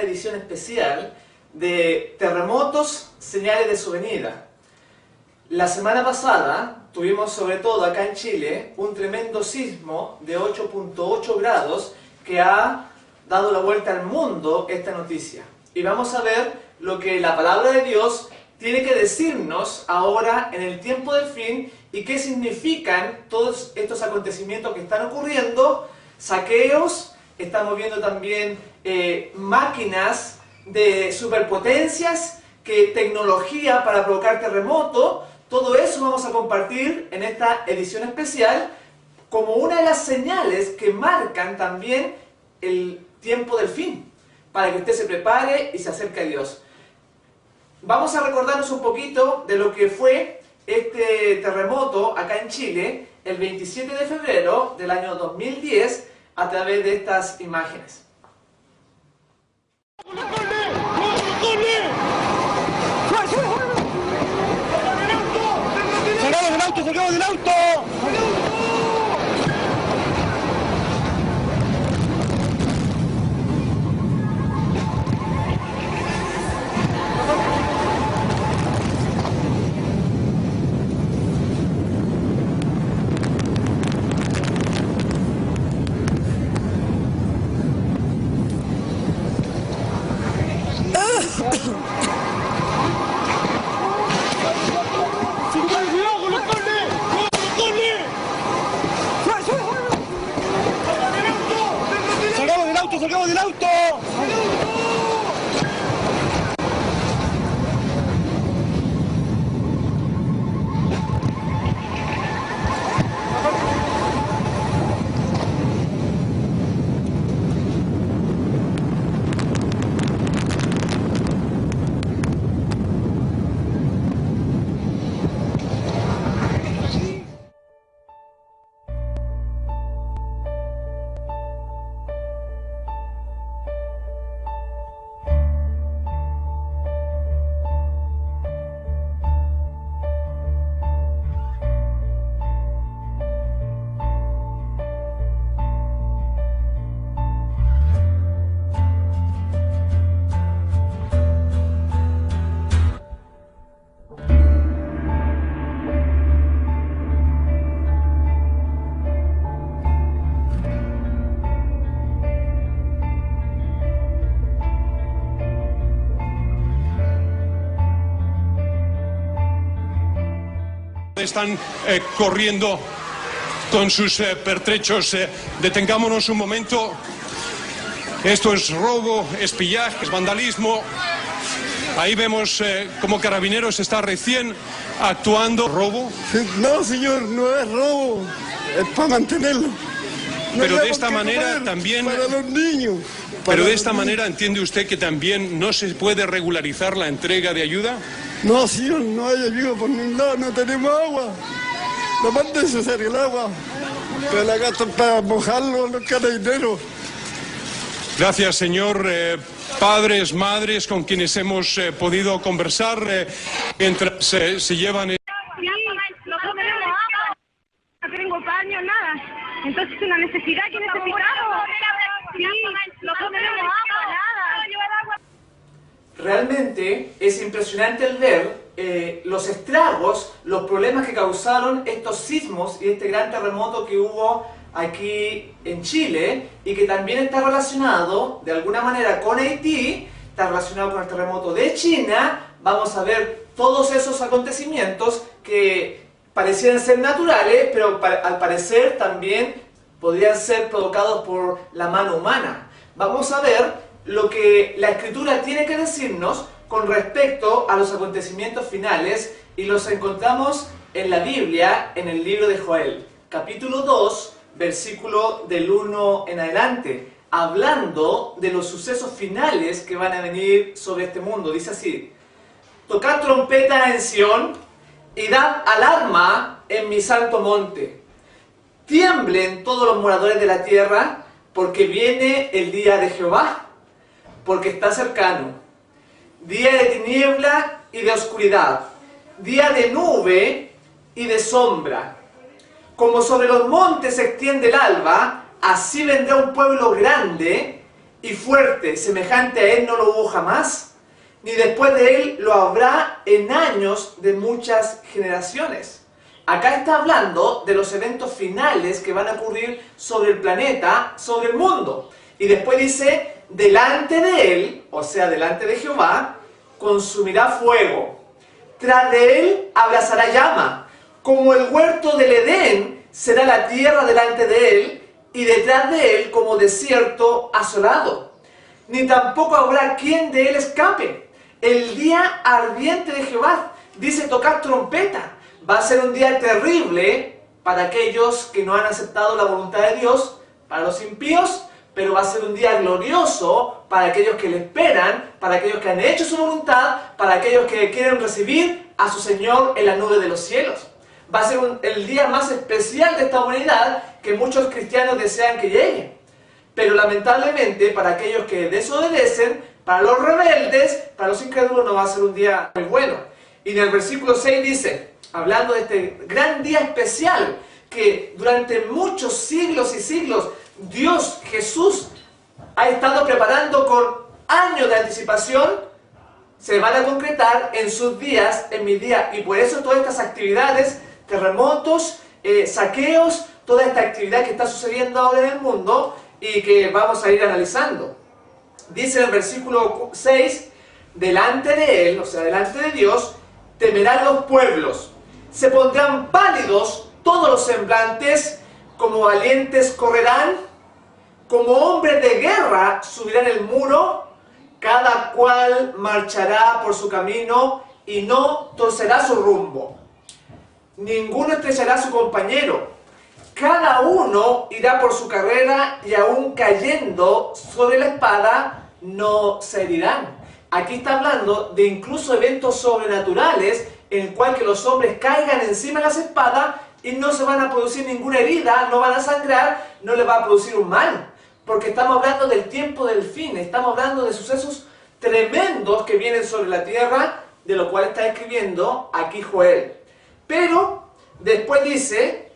edición especial de terremotos, señales de su venida. La semana pasada tuvimos, sobre todo acá en Chile, un tremendo sismo de 8.8 grados que ha dado la vuelta al mundo esta noticia. Y vamos a ver lo que la palabra de Dios tiene que decirnos ahora en el tiempo del fin y qué significan todos estos acontecimientos que están ocurriendo. Saqueos, estamos viendo también máquinas de superpotencias, tecnología para provocar terremotos. Todo eso vamos a compartir en esta edición especial como una de las señales que marcan también el tiempo del fin, para que usted se prepare y se acerque a Dios. Vamos a recordarnos un poquito de lo que fue este terremoto acá en Chile el 27 de febrero del año 2010 a través de estas imágenes. ¡Sacamos del auto! ¡Sacamos del auto! Están corriendo con sus pertrechos. Detengámonos un momento. Esto es robo, es pillaje, es vandalismo. Ahí vemos cómo Carabineros está recién actuando. ¿Robo? No, señor, no es robo. Es para mantenerlo. No, pero de esta manera también... Para los niños. Pero de esta manera, ¿entiende usted que también no se puede regularizar la entrega de ayuda? No, señor, no hay ayuda por ningún lado, no tenemos agua. La parte es usar el agua, pero la gastan para mojarlo los carabineros. Gracias, señor. Padres, madres con quienes hemos podido conversar mientras se llevan... Sí, nosotros tenemos agua, no tengo baño, nada. Entonces es una necesidad que necesitamos. Sí, nosotros tenemos agua, nada. Realmente es impresionante el ver los estragos, los problemas que causaron estos sismos y este gran terremoto que hubo aquí en Chile y que también está relacionado de alguna manera con Haití, está relacionado con el terremoto de China. Vamos a ver todos esos acontecimientos que parecían ser naturales, pero al parecer también podrían ser provocados por la mano humana. Vamos a ver lo que la Escritura tiene que decirnos con respecto a los acontecimientos finales y los encontramos en la Biblia, en el libro de Joel, capítulo 2, versículo del 1 en adelante, hablando de los sucesos finales que van a venir sobre este mundo. Dice así: tocad trompeta en Sión y dad alarma en mi santo monte. Tiemblen todos los moradores de la tierra, porque viene el día de Jehová, porque está cercano. Día de tiniebla y de oscuridad, día de nube y de sombra. Como sobre los montes se extiende el alba, así vendrá un pueblo grande y fuerte, semejante a él no lo hubo jamás, ni después de él lo habrá en años de muchas generaciones. Acá está hablando de los eventos finales que van a ocurrir sobre el planeta, sobre el mundo. Y después dice, delante de él, o sea, delante de Jehová, consumirá fuego. Tras de él abrazará llama. Como el huerto del Edén será la tierra delante de él, y detrás de él como desierto asolado. Ni tampoco habrá quien de él escape. El día ardiente de Jehová, dice tocar trompeta. Va a ser un día terrible para aquellos que no han aceptado la voluntad de Dios, para los impíos, pero va a ser un día glorioso para aquellos que le esperan, para aquellos que han hecho su voluntad, para aquellos que quieren recibir a su Señor en la nube de los cielos. Va a ser el día más especial de esta humanidad que muchos cristianos desean que llegue. Pero lamentablemente para aquellos que desobedecen, para los rebeldes, para los incrédulos no va a ser un día muy bueno. Y en el versículo 6 dice, hablando de este gran día especial que durante muchos siglos y siglos Dios, Jesús, ha estado preparando con años de anticipación, se van a concretar en sus días, en mis días. Y por eso todas estas actividades, terremotos, saqueos, toda esta actividad que está sucediendo ahora en el mundo y que vamos a ir analizando. Dice en el versículo 6, delante de él, o sea, delante de Dios, temerán los pueblos, se pondrán pálidos todos los semblantes, como valientes correrán, como hombres de guerra subirán el muro, cada cual marchará por su camino y no torcerá su rumbo. Ninguno estrechará a su compañero, cada uno irá por su carrera y aún cayendo sobre la espada no se herirán. Aquí está hablando de incluso eventos sobrenaturales en el cual que los hombres caigan encima de las espadas y no se van a producir ninguna herida, no van a sangrar, no les va a producir un mal. Porque estamos hablando del tiempo del fin, estamos hablando de sucesos tremendos que vienen sobre la tierra, de lo cual está escribiendo aquí Joel. Pero después dice,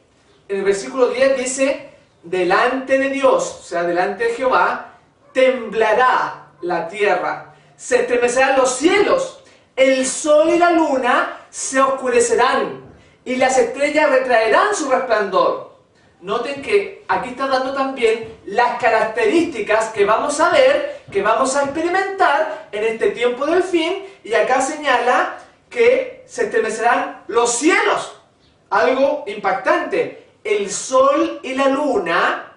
en el versículo 10 dice, delante de Dios, o sea, delante de Jehová, temblará la tierra, se estremecerán los cielos, el sol y la luna se oscurecerán, y las estrellas retraerán su resplandor. Noten que aquí está dando también las características que vamos a ver, que vamos a experimentar en este tiempo del fin, y acá señala que se estremecerán los cielos. Algo impactante. El sol y la luna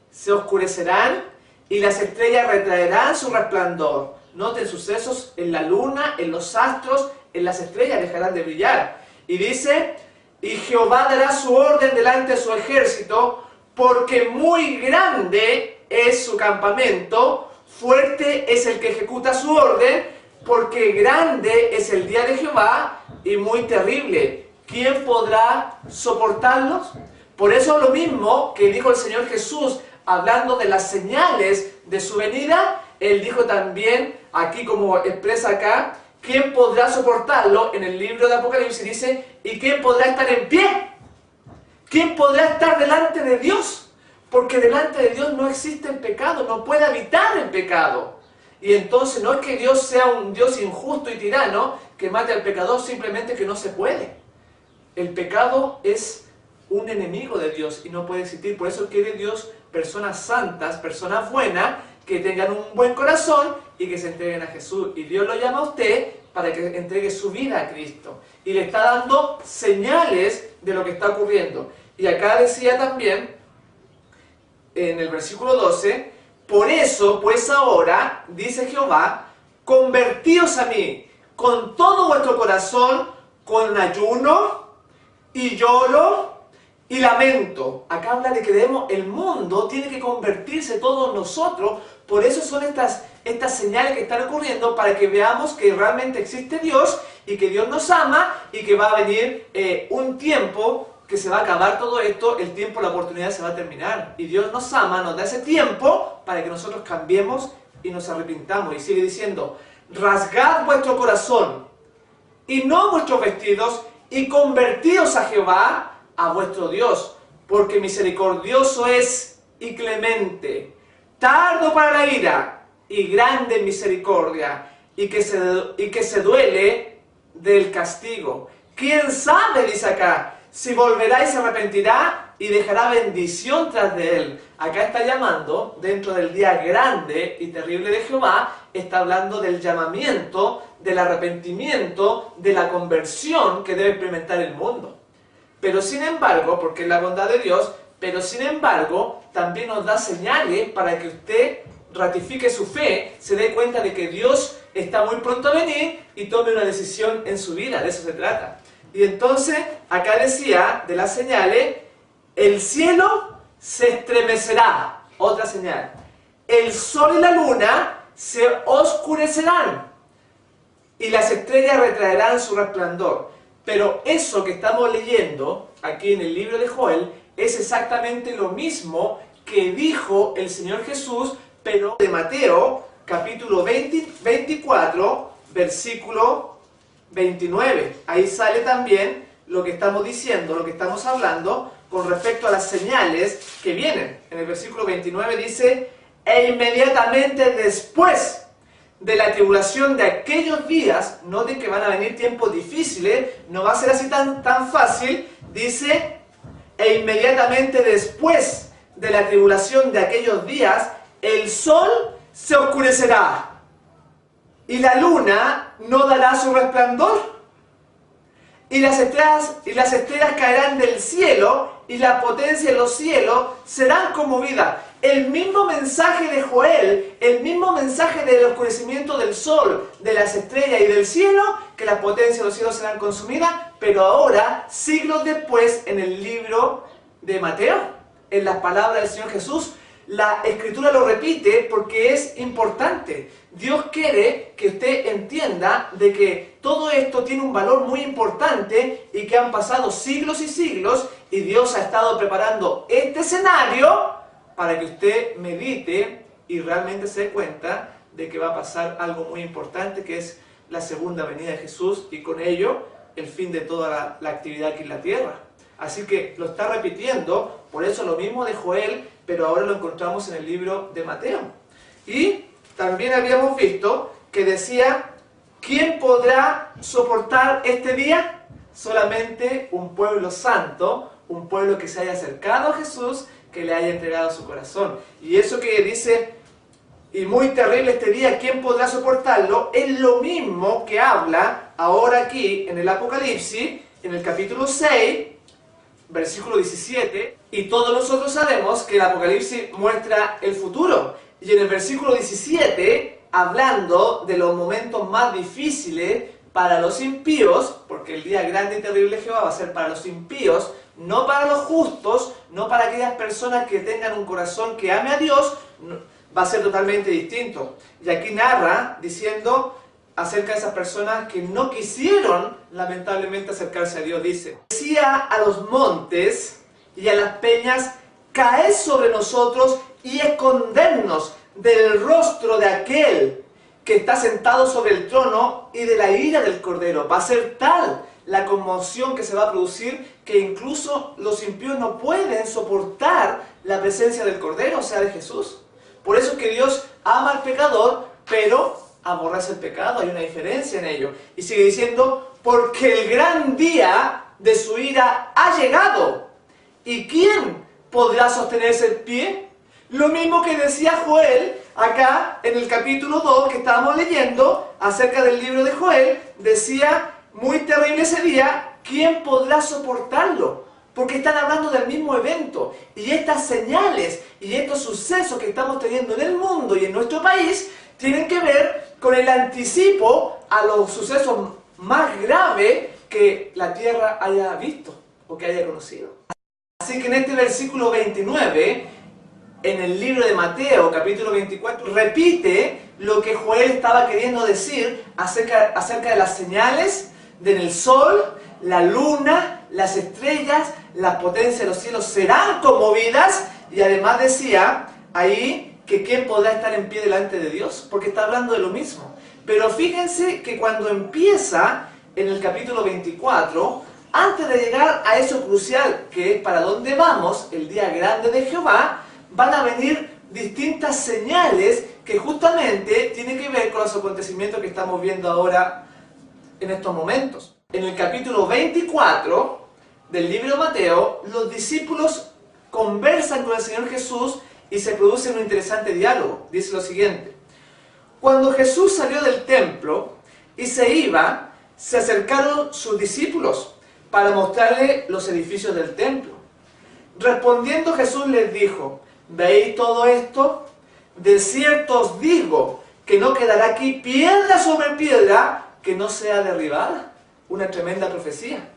se oscurecerán y las estrellas retraerán su resplandor. Noten sucesos en la luna, en los astros, en las estrellas dejarán de brillar. Y dice, y Jehová dará su orden delante de su ejército, porque muy grande es su campamento, fuerte es el que ejecuta su orden, porque grande es el día de Jehová y muy terrible. ¿Quién podrá soportarlos? Por eso lo mismo que dijo el Señor Jesús, hablando de las señales de su venida, Él dijo también, aquí como expresa acá, ¿quién podrá soportarlo? En el libro de Apocalipsis dice, ¿y quién podrá estar en pie? ¿Quién podrá estar delante de Dios? Porque delante de Dios no existe el pecado, no puede habitar el pecado. Y entonces no es que Dios sea un Dios injusto y tirano, que mate al pecador, simplemente que no se puede. El pecado es un enemigo de Dios y no puede existir. Por eso quiere Dios personas santas, personas buenas, que tengan un buen corazón y que se entreguen a Jesús. Y Dios lo llama a usted para que entregue su vida a Cristo. Y le está dando señales de lo que está ocurriendo. Y acá decía también, en el versículo 12, por eso, pues ahora, dice Jehová, convertíos a mí con todo vuestro corazón, con ayuno y lloro y lamento. Acá habla de que el mundo tiene que convertirse todos nosotros. Por eso son estas señales que están ocurriendo, para que veamos que realmente existe Dios y que Dios nos ama y que va a venir un tiempo que se va a acabar todo esto, el tiempo, la oportunidad se va a terminar. Y Dios nos ama, nos da ese tiempo para que nosotros cambiemos y nos arrepintamos. Y sigue diciendo, rasgad vuestro corazón y no vuestros vestidos y convertíos a Jehová, a vuestro Dios, porque misericordioso es y clemente, tardo para la ira y grande en misericordia, y que se duele del castigo. ¿Quién sabe?, dice acá, si volverá y se arrepentirá y dejará bendición tras de él. Acá está llamando, dentro del día grande y terrible de Jehová, está hablando del llamamiento, del arrepentimiento, de la conversión que debe experimentar el mundo. Pero sin embargo, porque es la bondad de Dios, pero sin embargo, también nos da señales para que usted ratifique su fe, se dé cuenta de que Dios está muy pronto a venir y tome una decisión en su vida. De eso se trata. Y entonces, acá decía, de las señales, el cielo se estremecerá. Otra señal. El sol y la luna se oscurecerán y las estrellas retraerán su resplandor. Pero eso que estamos leyendo aquí en el libro de Joel es exactamente lo mismo que dijo el Señor Jesús, pero de Mateo, capítulo 24, versículo 29. Ahí sale también lo que estamos diciendo, lo que estamos hablando con respecto a las señales que vienen. En el versículo 29 dice, e inmediatamente después de la tribulación de aquellos días, noten que van a venir tiempos difíciles, no va a ser así tan fácil, dice, e inmediatamente después de la tribulación de aquellos días, el sol se oscurecerá y la luna no dará su resplandor y las estrellas caerán del cielo y la potencia de los cielos serán conmovidas. El mismo mensaje de Joel, el mismo mensaje del oscurecimiento del sol, de las estrellas y del cielo, que las potencias de los cielos serán consumidas, pero ahora, siglos después, en el libro de Mateo, en las palabras del Señor Jesús, la Escritura lo repite porque es importante. Dios quiere que usted entienda de que todo esto tiene un valor muy importante y que han pasado siglos y siglos y Dios ha estado preparando este escenario para que usted medite y realmente se dé cuenta de que va a pasar algo muy importante, que es la segunda venida de Jesús y con ello el fin de toda la actividad aquí en la tierra. Así que lo está repitiendo, por eso lo mismo de Joel, pero ahora lo encontramos en el libro de Mateo. Y también habíamos visto que decía, ¿quién podrá soportar este día? Solamente un pueblo santo, un pueblo que se haya acercado a Jesús, que le haya entregado su corazón. Y eso que dice, y muy terrible este día, ¿quién podrá soportarlo? Es lo mismo que habla ahora aquí en el Apocalipsis, en el capítulo 6, versículo 17, y todos nosotros sabemos que el Apocalipsis muestra el futuro. Y en el versículo 17, hablando de los momentos más difíciles para los impíos, porque el día grande y terrible de Jehová va a ser para los impíos, no para los justos, no para aquellas personas que tengan un corazón que ame a Dios, va a ser totalmente distinto. Y aquí narra diciendo acerca de esas personas que no quisieron lamentablemente acercarse a Dios. Dice, decía a los montes y a las peñas, caed sobre nosotros y escondernos del rostro de aquel que está sentado sobre el trono y de la ira del Cordero. Va a ser tal la conmoción que se va a producir que incluso los impíos no pueden soportar la presencia del Cordero, o sea, de Jesús. Por eso es que Dios ama al pecador, pero aborrece el pecado, hay una diferencia en ello. Y sigue diciendo, porque el gran día de su ira ha llegado. ¿Y quién podrá sostenerse en pie? Lo mismo que decía Joel, acá en el capítulo 2 que estábamos leyendo, acerca del libro de Joel, decía, muy terrible ese día, ¿quién podrá soportarlo? Porque están hablando del mismo evento. Y estas señales y estos sucesos que estamos teniendo en el mundo y en nuestro país, tienen que ver con el anticipo a los sucesos más graves que la tierra haya visto o que haya conocido. Así que en este versículo 29, en el libro de Mateo, capítulo 24, repite lo que Joel estaba queriendo decir acerca de las señales del sol, la luna, las estrellas, las potencias de los cielos serán conmovidas, y además decía ahí que quién podrá estar en pie delante de Dios, porque está hablando de lo mismo. Pero fíjense que cuando empieza en el capítulo 24, antes de llegar a eso crucial que es para dónde vamos, el día grande de Jehová, van a venir distintas señales que justamente tiene que ver con los acontecimientos que estamos viendo ahora en estos momentos. En el capítulo 24 del libro de Mateo, los discípulos conversan con el Señor Jesús y se produce un interesante diálogo. Dice lo siguiente: cuando Jesús salió del templo y se iba, se acercaron sus discípulos para mostrarle los edificios del templo. Respondiendo Jesús les dijo: ¿veis todo esto? De cierto os digo que no quedará aquí piedra sobre piedra que no sea derribada. Una tremenda profecía.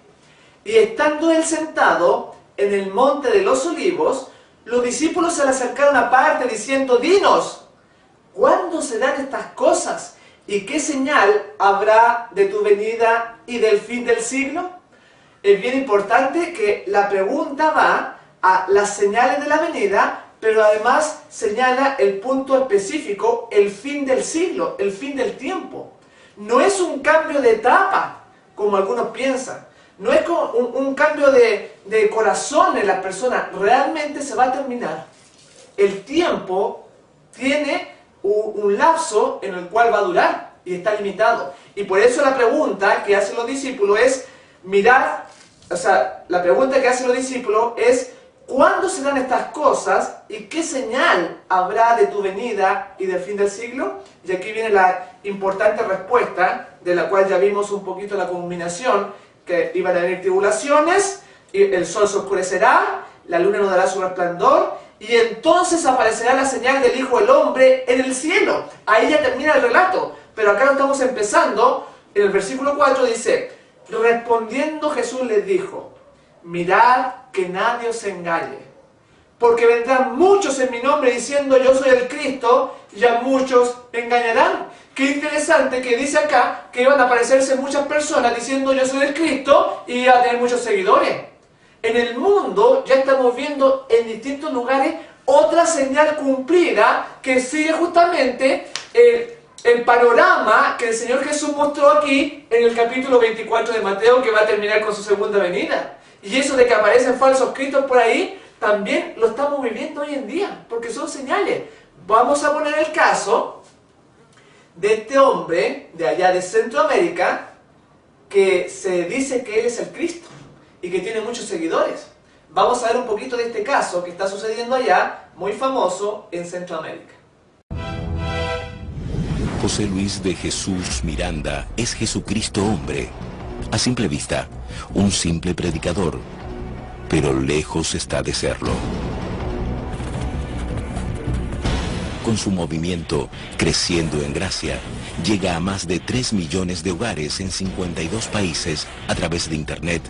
Y estando él sentado en el monte de los olivos, los discípulos se le acercaron aparte diciendo: dinos, ¿cuándo serán estas cosas? ¿Y qué señal habrá de tu venida y del fin del siglo? Es bien importante que la pregunta va a las señales de la venida, pero además señala el punto específico, el fin del siglo, el fin del tiempo. No es un cambio de etapa, como algunos piensan. No es como un cambio de corazón en las personas. Realmente se va a terminar. El tiempo tiene un lapso en el cual va a durar y está limitado. Y por eso la pregunta que hacen los discípulos es la pregunta que hacen los discípulos es: ¿cuándo serán estas cosas y qué señal habrá de tu venida y del fin del siglo? Y aquí viene la importante respuesta, de la cual ya vimos un poquito la culminación, que iban a venir tribulaciones, y el sol se oscurecerá, la luna no dará su resplandor, y entonces aparecerá la señal del Hijo del Hombre en el cielo. Ahí ya termina el relato, pero acá lo estamos empezando. En el versículo 4 dice: respondiendo Jesús les dijo: mirad que nadie os engañe, porque vendrán muchos en mi nombre diciendo yo soy el Cristo, y a muchos engañarán. Qué interesante que dice acá que iban a aparecerse muchas personas diciendo yo soy el Cristo y a tener muchos seguidores. En el mundo ya estamos viendo en distintos lugares otra señal cumplida que sigue justamente el panorama que el Señor Jesús mostró aquí en el capítulo 24 de Mateo, que va a terminar con su segunda venida. Y eso de que aparecen falsos cristos por ahí, también lo estamos viviendo hoy en día, porque son señales. Vamos a poner el caso de este hombre de allá de Centroamérica, que se dice que él es el Cristo y que tiene muchos seguidores. Vamos a ver un poquito de este caso que está sucediendo allá, muy famoso en Centroamérica. José Luis de Jesús Miranda es Jesucristo hombre. A simple vista, un simple predicador, pero lejos está de serlo. Con su movimiento, Creciendo en Gracia, llega a más de 3 millones de hogares en 52 países a través de Internet,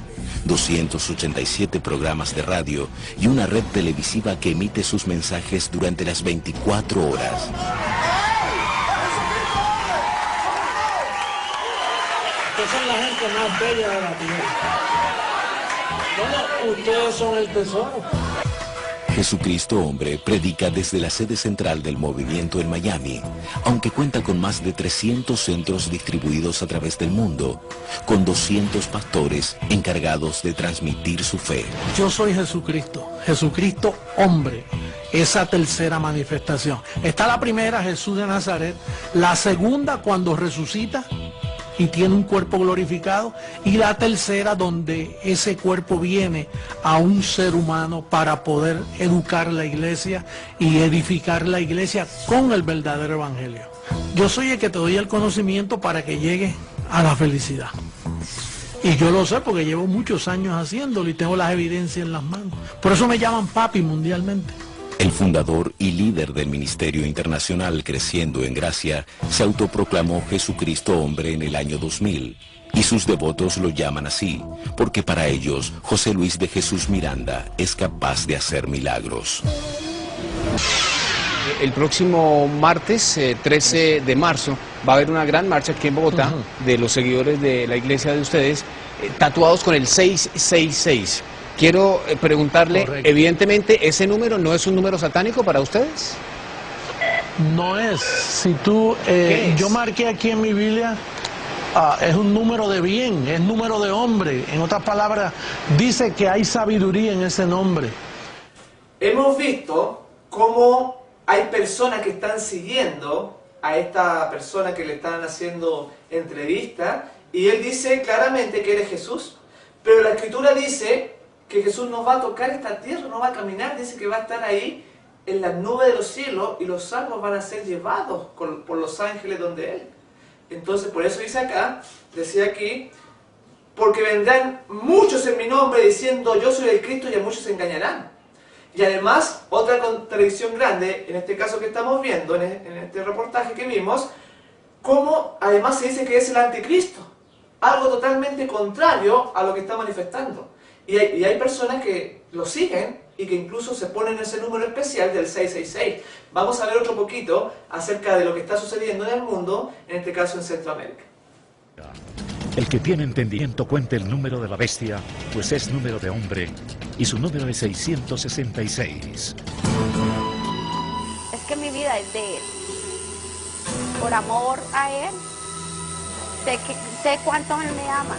287 programas de radio y una red televisiva que emite sus mensajes durante las 24 horas. Ustedes son la gente más bella de la tierra. Bueno, ustedes son el tesoro. Jesucristo hombre predica desde la sede central del movimiento en Miami, aunque cuenta con más de 300 centros distribuidos a través del mundo, con 200 pastores encargados de transmitir su fe. Yo soy Jesucristo, Jesucristo hombre, esa tercera manifestación. Está la primera, Jesús de Nazaret, la segunda cuando resucita y tiene un cuerpo glorificado, y la tercera donde ese cuerpo viene a un ser humano para poder educar la iglesia y edificar la iglesia con el verdadero evangelio. Yo soy el que te doy el conocimiento para que llegue a la felicidad. Y yo lo sé porque llevo muchos años haciéndolo y tengo las evidencias en las manos. Por eso me llaman papi mundialmente. El fundador y líder del Ministerio Internacional Creciendo en Gracia se autoproclamó Jesucristo hombre en el año 2000 y sus devotos lo llaman así porque para ellos José Luis de Jesús Miranda es capaz de hacer milagros. El próximo martes 13 de marzo va a haber una gran marcha aquí en Bogotá de los seguidores de la iglesia de ustedes tatuados con el 666. Quiero preguntarle, correcto, evidentemente, ¿ese número no es un número satánico para ustedes? No es. Si tú, yo marqué aquí en mi Biblia, es un número de bien, es número de hombre. En otras palabras, dice que hay sabiduría en ese nombre. Hemos visto cómo hay personas que están siguiendo a esta persona que le están haciendo entrevista, y él dice claramente que eres Jesús, pero la Escritura dice que Jesús no va a tocar esta tierra, no va a caminar, dice que va a estar ahí en las nubes de los cielos, y los salvos van a ser llevados por los ángeles donde Él. Entonces, por eso dice acá, decía aquí, porque vendrán muchos en mi nombre diciendo yo soy el Cristo, y a muchos se engañarán. Y además, otra contradicción grande, en este caso que estamos viendo, en este reportaje que vimos, cómo además se dice que es el anticristo, algo totalmente contrario a lo que está manifestando. Y hay personas que lo siguen y que incluso se ponen ese número especial del 666. Vamos a ver otro poquito acerca de lo que está sucediendo en el mundo, en este caso en Centroamérica. El que tiene entendimiento cuente el número de la bestia, pues es número de hombre, y su número es 666. Es que mi vida es de Él. Por amor a Él, sé cuánto Él me ama,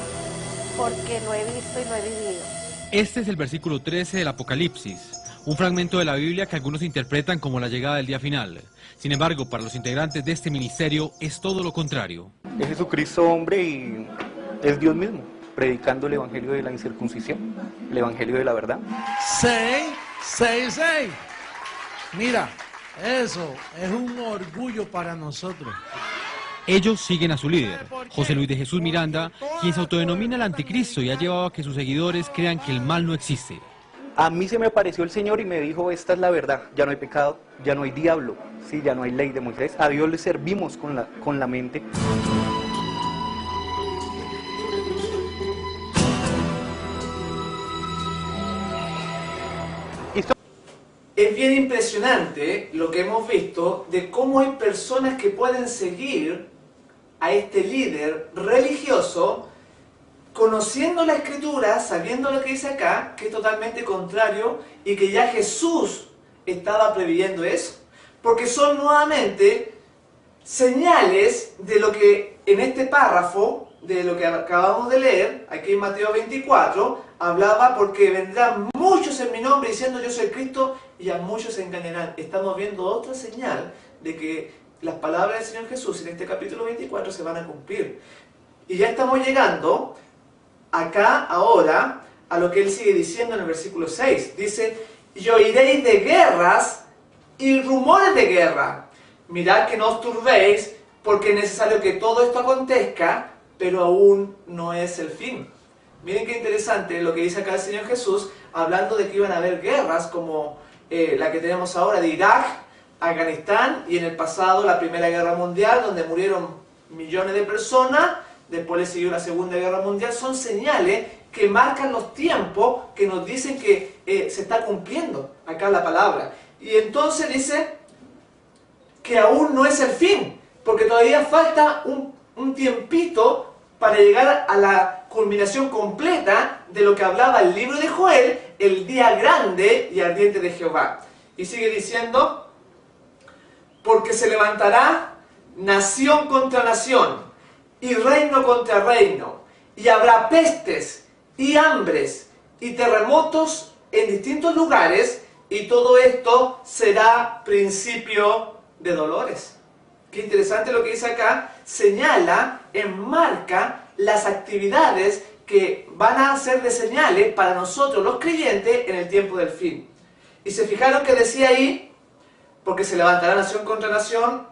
porque lo he visto y lo he vivido. Este es el versículo 13 del Apocalipsis, un fragmento de la Biblia que algunos interpretan como la llegada del día final. Sin embargo, para los integrantes de este ministerio es todo lo contrario. Es Jesucristo hombre y es Dios mismo, predicando el evangelio de la incircuncisión, el evangelio de la verdad. 666. Mira, eso es un orgullo para nosotros. Ellos siguen a su líder, José Luis de Jesús Miranda, quien se autodenomina el anticristo y ha llevado a que sus seguidores crean que el mal no existe. A mí se me apareció el Señor y me dijo, esta es la verdad, ya no hay pecado, ya no hay diablo, sí, ya no hay ley de Moisés, a Dios le servimos con la mente. Es bien impresionante lo que hemos visto de cómo hay personas que pueden seguir a este líder religioso conociendo la Escritura, sabiendo lo que dice acá, que es totalmente contrario y que ya Jesús estaba previendo eso. Porque son nuevamente señales de lo que en este párrafo, de lo que acabamos de leer, aquí en Mateo 24, hablaba porque vendrán muchos en mi nombre diciendo yo soy el Cristo y a muchos se engañarán. Estamos viendo otra señal de que las palabras del Señor Jesús en este capítulo 24 se van a cumplir. Y ya estamos llegando acá ahora a lo que Él sigue diciendo en el versículo 6. Dice, y oiréis de guerras y rumores de guerra. Mirad que no os turbéis, porque es necesario que todo esto acontezca, pero aún no es el fin. Miren qué interesante lo que dice acá el Señor Jesús, hablando de que iban a haber guerras como la que tenemos ahora de Irak, Afganistán, y en el pasado la Primera Guerra Mundial, donde murieron millones de personas. Después le siguió la Segunda Guerra Mundial. Son señales que marcan los tiempos, que nos dicen que se está cumpliendo acá la palabra. Y entonces dice que aún no es el fin, porque todavía falta un tiempito para llegar a la culminación completa de lo que hablaba el libro de Joel, el día grande y ardiente de Jehová. Y sigue diciendo, porque se levantará nación contra nación, y reino contra reino, y habrá pestes, y hambres, y terremotos en distintos lugares, y todo esto será principio de dolores. Qué interesante lo que dice acá, señala, enmarca las actividades que van a ser de señales para nosotros los creyentes en el tiempo del fin. Y se fijaron que decía ahí, porque se levantará nación contra nación,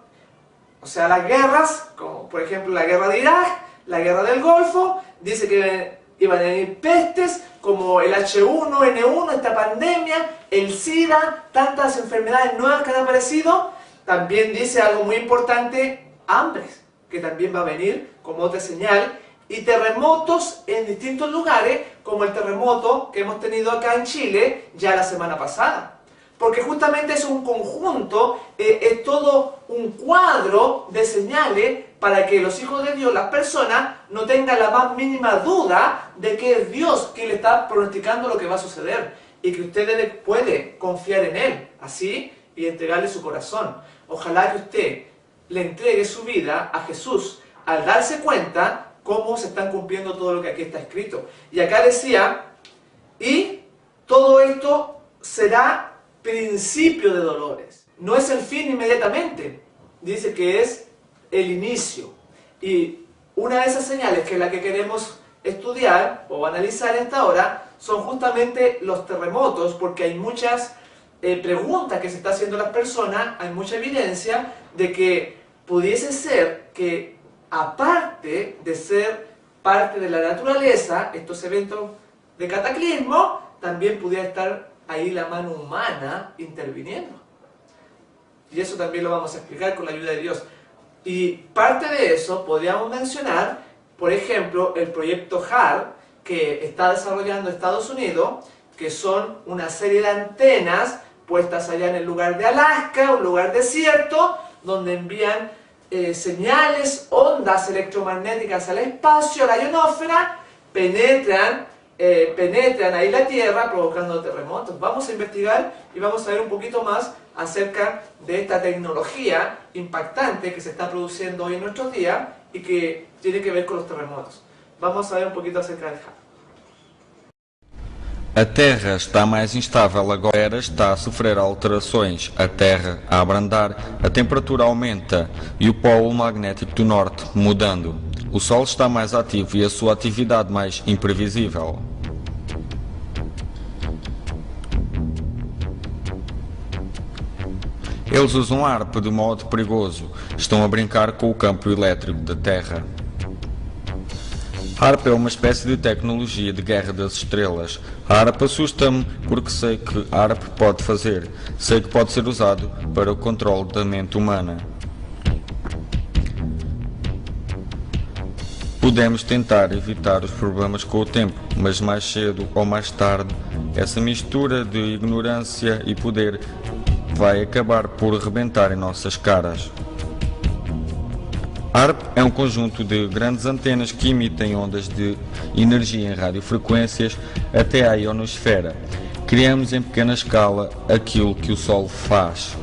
o sea, las guerras, como por ejemplo la guerra de Irak, la guerra del Golfo, dice que iban a venir pestes como el H1N1, esta pandemia, el SIDA, tantas enfermedades nuevas que han aparecido. También dice algo muy importante, hambres, que también va a venir como otra señal, y terremotos en distintos lugares, como el terremoto que hemos tenido acá en Chile ya la semana pasada. Porque justamente es un conjunto, es todo un cuadro de señales para que los hijos de Dios, las personas, no tengan la más mínima duda de que es Dios quien le está pronosticando lo que va a suceder y que usted puede confiar en Él, así, y entregarle su corazón. Ojalá que usted le entregue su vida a Jesús al darse cuenta cómo se están cumpliendo todo lo que aquí está escrito. Y acá decía, y todo esto será principio de dolores. no es el fin inmediatamente, dice que es el inicio. Y una de esas señales, que es la que queremos estudiar o analizar en esta hora, son justamente los terremotos, porque hay muchas preguntas que se están haciendo las personas, hay mucha evidencia de que pudiese ser que, aparte de ser parte de la naturaleza, estos eventos de cataclismo, también pudiera estar ahí la mano humana interviniendo. Y eso también lo vamos a explicar con la ayuda de Dios. Y parte de eso podríamos mencionar, por ejemplo, el proyecto HAARP, que está desarrollando Estados Unidos, que son una serie de antenas puestas allá en el lugar de Alaska, un lugar desierto, donde envían señales, ondas electromagnéticas al espacio, a la ionosfera, penetran ahí la Tierra provocando terremotos. Vamos a investigar y vamos a ver un poquito más acerca de esta tecnología impactante que se está produciendo hoy en nuestros días y que tiene que ver con los terremotos. Vamos a ver un poquito acerca del HAARP. A Terra está mais instável agora, está a sofrer alterações. A Terra a abrandar, a temperatura aumenta e o polo magnético do norte mudando. O Sol está mais ativo e a sua atividade mais imprevisível. Eles usam HAARP de modo perigoso. Estão a brincar com o campo elétrico da Terra. HAARP é uma espécie de tecnologia de guerra das estrelas. HAARP assusta-me porque sei que HAARP pode fazer. Sei que pode ser usado para o controle da mente humana. Podemos tentar evitar os problemas com o tempo, mas mais cedo ou mais tarde, essa mistura de ignorância e poder vai acabar por rebentar em nossas caras. HAARP é um conjunto de grandes antenas que emitem ondas de energia em radiofrequências até à ionosfera. Criamos em pequena escala aquilo que o Sol faz.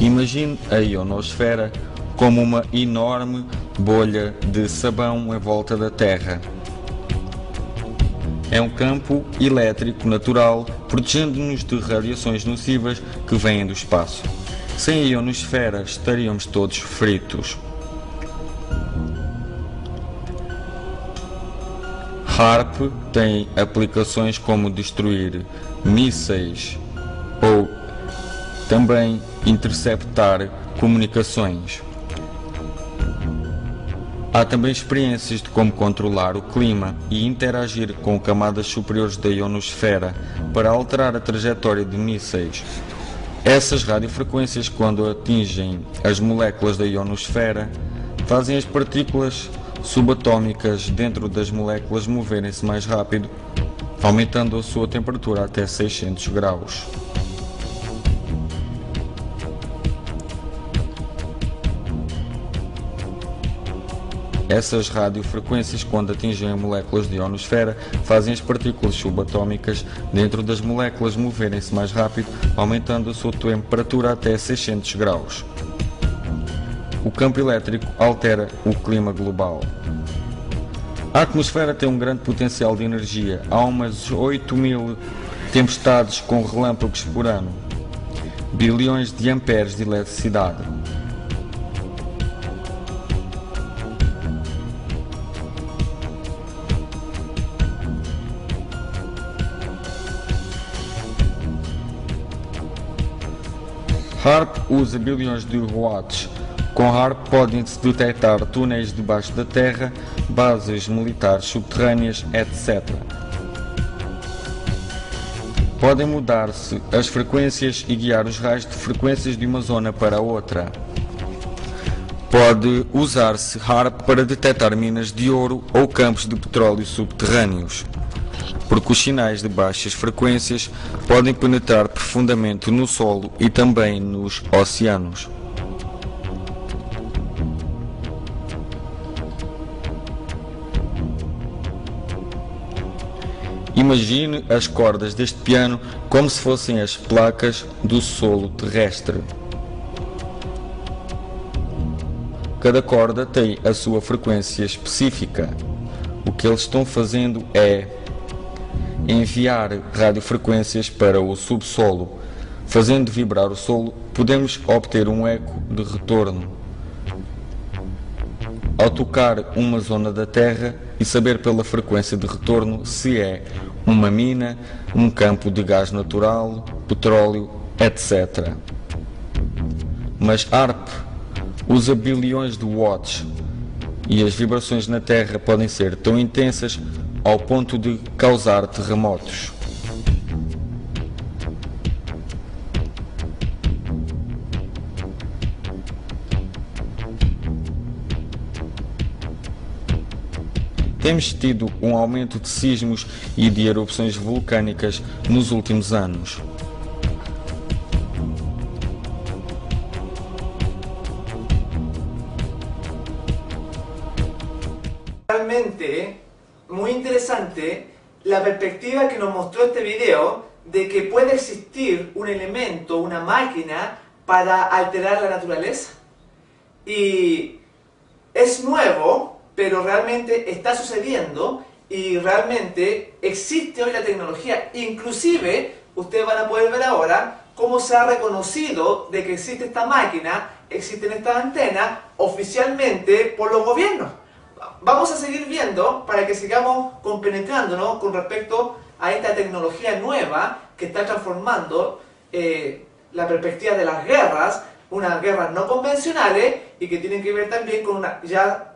Imagine a ionosfera como uma enorme bolha de sabão em volta da Terra. É um campo elétrico natural, protegendo-nos de radiações nocivas que vêm do espaço. Sem a ionosfera estaríamos todos fritos. HAARP tem aplicações como destruir mísseis ou também interceptar comunicações. Há também experiências de como controlar o clima e interagir com camadas superiores da ionosfera para alterar a trajetória de mísseis. Essas radiofrequências, quando atingem as moléculas da ionosfera, fazem as partículas subatômicas dentro das moléculas moverem-se mais rápido, aumentando a sua temperatura até 600 graus. Essas radiofrequências, quando atingem moléculas de ionosfera, fazem as partículas subatômicas dentro das moléculas moverem-se mais rápido, aumentando a sua temperatura até 600 graus. O campo elétrico altera o clima global. A atmosfera tem um grande potencial de energia. Há umas 8.000 tempestades com relâmpagos por ano. Bilhões de amperes de eletricidade. HAARP usa bilhões de watts. Com HAARP podem-se detectar túneis debaixo da terra, bases militares subterrâneas, etc. Podem mudar-se as frequências e guiar os raios de frequências de uma zona para outra. Pode usar-se HAARP para detectar minas de ouro ou campos de petróleo subterrâneos, porque os sinais de baixas frequências podem penetrar profundamente no solo e também nos oceanos. Imagine as cordas deste piano como se fossem as placas do solo terrestre. Cada corda tem a sua frequência específica. O que eles estão fazendo é enviar radiofrequências para o subsolo. Fazendo vibrar o solo, podemos obter um eco de retorno. Ao tocar uma zona da Terra e saber pela frequência de retorno se é uma mina, um campo de gás natural, petróleo, etc. Mas HAARP usa bilhões de watts e as vibrações na Terra podem ser tão intensas ao ponto de causar terremotos. Temos tido um aumento de sismos e de erupções vulcânicas nos últimos anos. Realmente muy interesante la perspectiva que nos mostró este video de que puede existir un elemento, una máquina para alterar la naturaleza. Y es nuevo, pero realmente está sucediendo y realmente existe hoy la tecnología. Inclusive, ustedes van a poder ver ahora cómo se ha reconocido de que existe esta máquina, existen estas antenas oficialmente por los gobiernos. Vamos a seguir viendo para que sigamos compenetrándonos con respecto a esta tecnología nueva que está transformando la perspectiva de las guerras, unas guerras no convencionales y que tienen que ver también con ya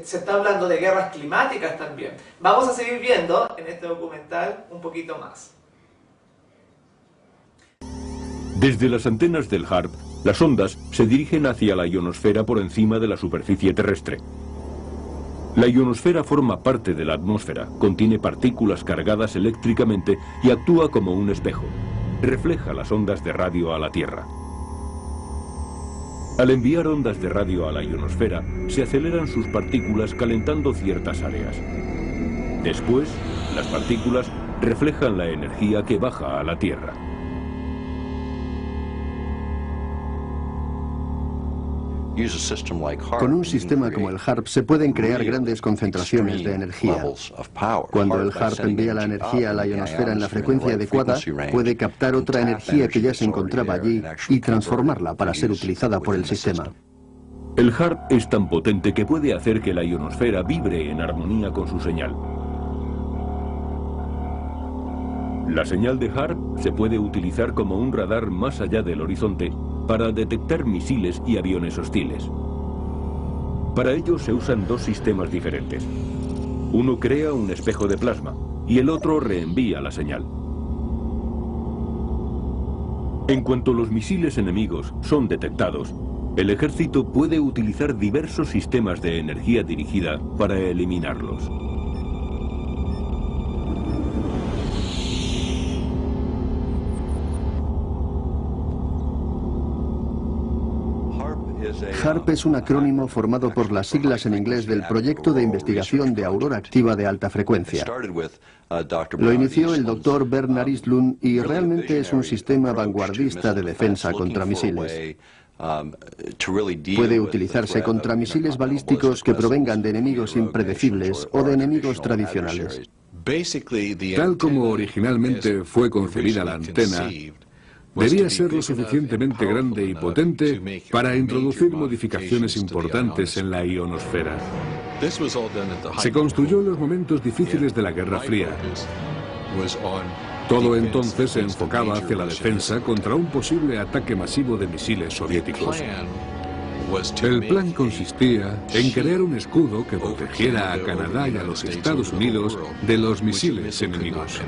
se está hablando de guerras climáticas también. Vamos a seguir viendo en este documental un poquito más. Desde las antenas del HAARP, las ondas se dirigen hacia la ionosfera por encima de la superficie terrestre. La ionosfera forma parte de la atmósfera, contiene partículas cargadas eléctricamente y actúa como un espejo. Refleja las ondas de radio a la Tierra. Al enviar ondas de radio a la ionosfera, se aceleran sus partículas calentando ciertas áreas. Después, las partículas reflejan la energía que baja a la Tierra. Con un sistema como el HAARP se pueden crear grandes concentraciones de energía. Cuando el HAARP envía la energía a la ionosfera en la frecuencia adecuada, puede captar otra energía que ya se encontraba allí y transformarla para ser utilizada por el sistema. El HAARP es tan potente que puede hacer que la ionosfera vibre en armonía con su señal. La señal de HAARP se puede utilizar como un radar más allá del horizonte para detectar misiles y aviones hostiles. Para ello se usan dos sistemas diferentes. Uno crea un espejo de plasma y el otro reenvía la señal. En cuanto los misiles enemigos son detectados, el ejército puede utilizar diversos sistemas de energía dirigida para eliminarlos. HAARP es un acrónimo formado por las siglas en inglés del Proyecto de Investigación de Aurora Activa de Alta Frecuencia. Lo inició el Dr. Bernard Eastlund y realmente es un sistema vanguardista de defensa contra misiles. Puede utilizarse contra misiles balísticos que provengan de enemigos impredecibles o de enemigos tradicionales. Tal como originalmente fue concebida la antena, debía ser lo suficientemente grande y potente para introducir modificaciones importantes en la ionosfera. Se construyó en los momentos difíciles de la Guerra Fría. Todo entonces se enfocaba hacia la defensa contra un posible ataque masivo de misiles soviéticos. El plan consistía en crear un escudo que protegiera a Canadá y a los Estados Unidos de los misiles enemigos.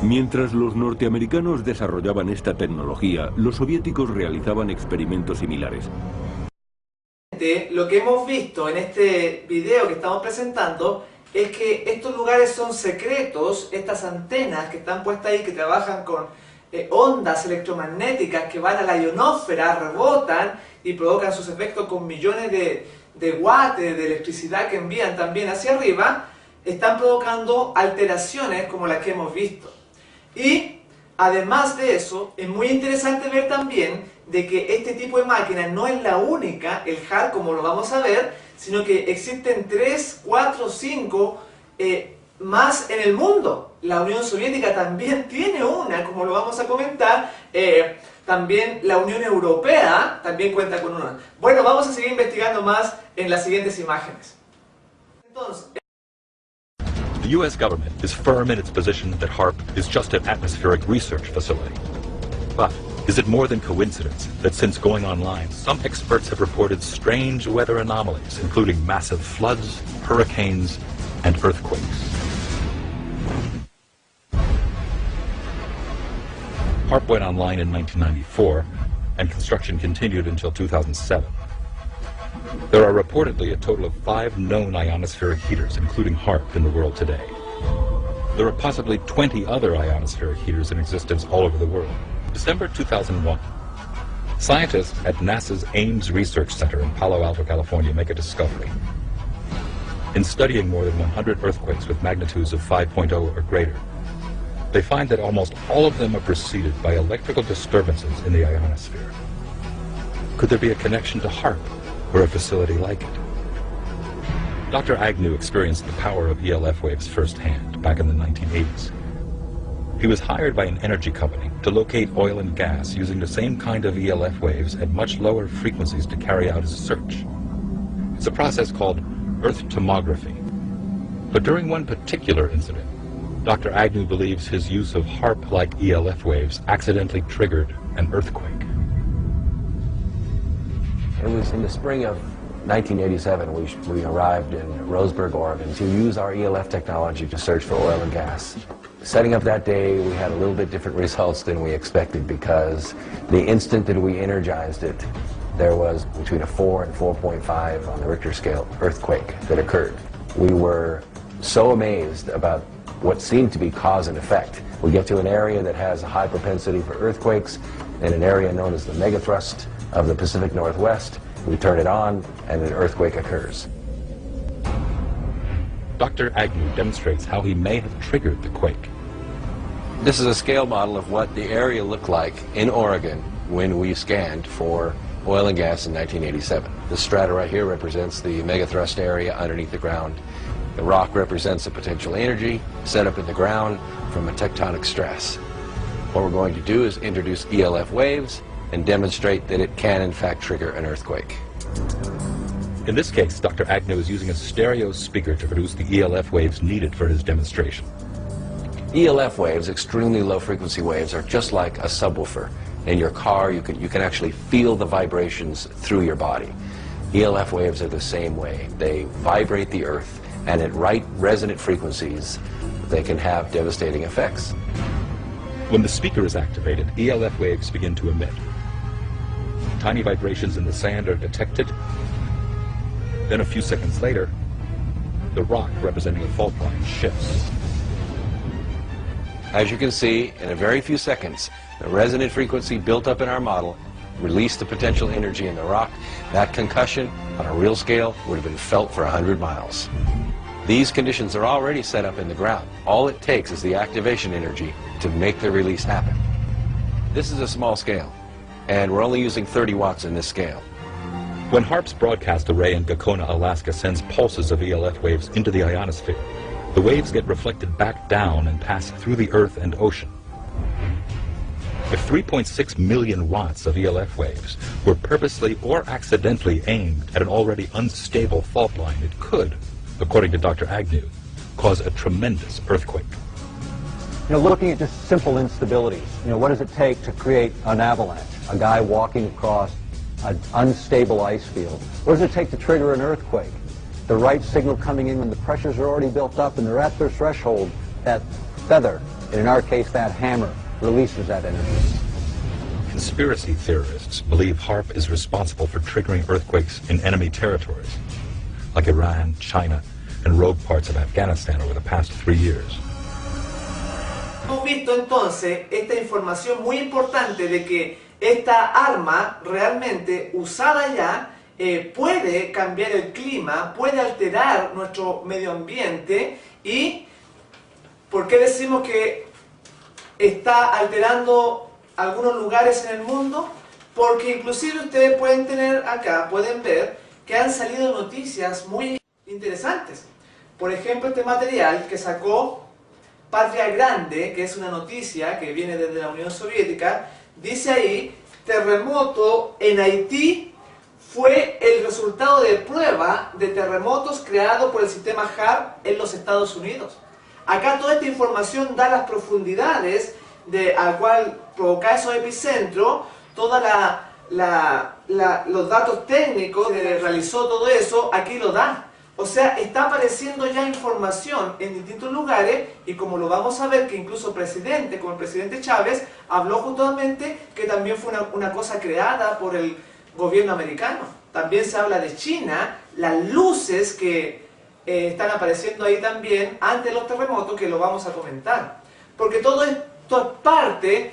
Mientras los norteamericanos desarrollaban esta tecnología, los soviéticos realizaban experimentos similares. Lo que hemos visto en este video que estamos presentando es que estos lugares son secretos, estas antenas que están puestas ahí, que trabajan con ondas electromagnéticas que van a la ionosfera, rebotan y provocan sus efectos con millones de watts de electricidad que envían también hacia arriba, están provocando alteraciones como las que hemos visto. Y además de eso, es muy interesante ver también de que este tipo de máquina no es la única, el HARP como lo vamos a ver, sino que existen 3, 4, 5 más en el mundo. La Unión Soviética también tiene una, como lo vamos a comentar. También la Unión Europea también cuenta con una. Bueno, vamos a seguir investigando más en las siguientes imágenes. Entonces, the U.S. government is firm in its position that HARP is just an atmospheric research facility. But is it more than coincidence that since going online, some experts have reported strange weather anomalies, including massive floods, hurricanes, and earthquakes? HARP went online in 1994, and construction continued until 2007. There are reportedly a total of 5 known ionospheric heaters, including HARP, in the world today. There are possibly 20 other ionospheric heaters in existence all over the world. December 2001, scientists at NASA's Ames Research Center in Palo Alto, California, make a discovery. In studying more than 100 earthquakes with magnitudes of 5.0 or greater, they find that almost all of them are preceded by electrical disturbances in the ionosphere. Could there be a connection to HARP, or a facility like it? Dr. Agnew experienced the power of ELF waves firsthand back in the 1980s. He was hired by an energy company to locate oil and gas using the same kind of ELF waves at much lower frequencies to carry out his search. It's a process called Earth tomography. But during one particular incident, Dr. Agnew believes his use of HARP-like ELF waves accidentally triggered an earthquake. It was in the spring of 1987 we arrived in Roseburg, Oregon to use our ELF technology to search for oil and gas. Setting up that day, we had a little bit different results than we expected because the instant that we energized it, there was between a 4 and 4.5 on the Richter scale earthquake that occurred. We were so amazed about what seemed to be cause and effect. We get to an area that has a high propensity for earthquakes, in an area known as the megathrust of the Pacific Northwest. We turn it on, and an earthquake occurs. Dr. Agnew demonstrates how he may have triggered the quake. This is a scale model of what the area looked like in Oregon when we scanned for oil and gas in 1987. This strata right here represents the megathrust area underneath the ground. The rock represents the potential energy set up in the ground from a tectonic stress. What we're going to do is introduce ELF waves and demonstrate that it can in fact trigger an earthquake. In this case, Dr. Agnew is using a stereo speaker to produce the ELF waves needed for his demonstration. ELF waves, extremely low frequency waves, are just like a subwoofer. In your car, you can actually feel the vibrations through your body. ELF waves are the same way. They vibrate the earth, and at right resonant frequencies, they can have devastating effects. When the speaker is activated, ELF waves begin to emit. Tiny vibrations in the sand are detected. Then a few seconds later, the rock representing the fault line shifts. As you can see, in a very few seconds, the resonant frequency built up in our model released the potential energy in the rock. That concussion, on a real scale, would have been felt for 100 miles. These conditions are already set up in the ground. All it takes is the activation energy to make the release happen. This is a small scale, and we're only using 30 watts in this scale. When HARP's broadcast array in Gakona, Alaska sends pulses of ELF waves into the ionosphere, the waves get reflected back down and pass through the Earth and ocean. If 3.6 million watts of ELF waves were purposely or accidentally aimed at an already unstable fault line, it could, according to Dr. Agnew, cause a tremendous earthquake. Looking at just simple instabilities, what does it take to create an avalanche? A guy walking across an unstable ice field. What does it take to trigger an earthquake? The right signal coming in when the pressures are already built up and they're at their threshold. That feather, and in our case that hammer, releases that energy. Conspiracy theorists believe HARP is responsible for triggering earthquakes in enemy territories, like Iran, China, and rogue parts of Afghanistan over the past 3 years. Hemos visto entonces esta información muy importante de que esta arma realmente usada ya puede cambiar el clima, puede alterar nuestro medio ambiente. ¿Y por qué decimos que está alterando algunos lugares en el mundo, porque inclusive ustedes pueden tener acá, pueden ver que han salido noticias muy interesantes. Por ejemplo, este material que sacó Patria Grande, que es una noticia que viene desde la Unión Soviética, dice ahí: terremoto en Haití fue el resultado de prueba de terremotos creado por el sistema HAARP en los Estados Unidos. Acá toda esta información da las profundidades al cual provoca esos epicentros, todos los datos técnicos que realizó todo eso, aquí lo da. O sea, está apareciendo ya información en distintos lugares, y como lo vamos a ver, que incluso presidente, como el presidente Chávez, habló justamente que también fue una cosa creada por el gobierno americano. También se habla de China, las luces que están apareciendo ahí también ante los terremotos, que lo vamos a comentar. Porque todo esto es parte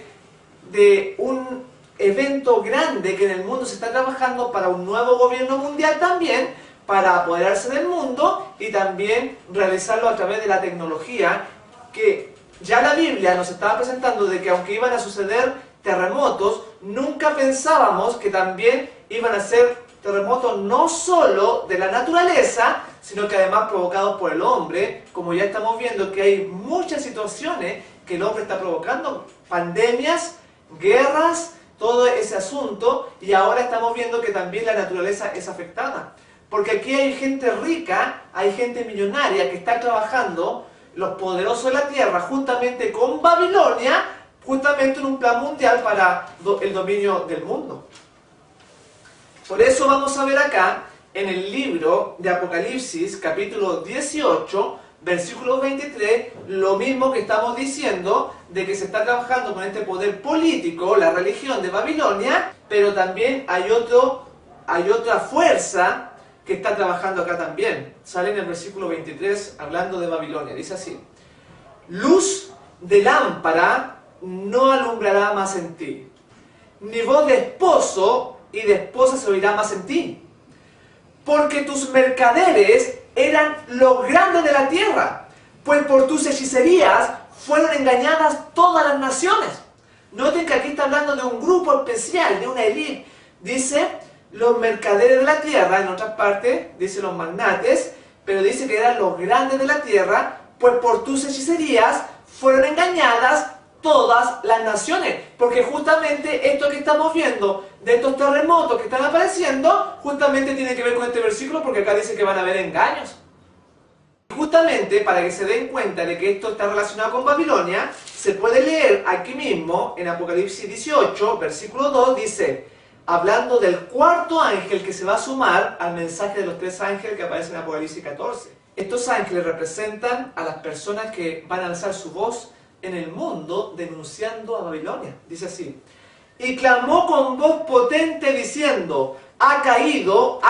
de un evento grande que en el mundo se está trabajando para un nuevo gobierno mundial también, para apoderarse del mundo y también realizarlo a través de la tecnología, que ya la Biblia nos estaba presentando de que aunque iban a suceder terremotos, nunca pensábamos que también iban a ser terremotos no solo de la naturaleza, sino que además provocados por el hombre, como ya estamos viendo que hay muchas situaciones que el hombre está provocando, pandemias, guerras, todo ese asunto, y ahora estamos viendo que también la naturaleza es afectada. Porque aquí hay gente rica, hay gente millonaria que está trabajando, los poderosos de la tierra, juntamente con Babilonia, justamente en un plan mundial para el dominio del mundo. Por eso vamos a ver acá, en el libro de Apocalipsis, capítulo 18, versículo 23, lo mismo que estamos diciendo, de que se está trabajando con este poder político, la religión de Babilonia, pero también hay otra fuerza que está trabajando acá también. Sale en el versículo 23 hablando de Babilonia, dice así: luz de lámpara no alumbrará más en ti, ni voz de esposo y de esposa se oirá más en ti, porque tus mercaderes eran los grandes de la tierra, pues por tus hechicerías fueron engañadas todas las naciones. Noten que aquí está hablando de un grupo especial, de una élite. Dice los mercaderes de la tierra, en otras partes dice los magnates, pero dice que eran los grandes de la tierra, pues por tus hechicerías fueron engañadas todas las naciones. Porque justamente esto que estamos viendo, de estos terremotos que están apareciendo, justamente tiene que ver con este versículo, porque acá dice que van a haber engaños. Justamente para que se den cuenta de que esto está relacionado con Babilonia, se puede leer aquí mismo, en Apocalipsis 18, versículo 2, dice: hablando del cuarto ángel que se va a sumar al mensaje de los tres ángeles que aparecen en Apocalipsis 14. Estos ángeles representan a las personas que van a alzar su voz en el mundo denunciando a Babilonia. Dice así: y clamó con voz potente diciendo: ha caído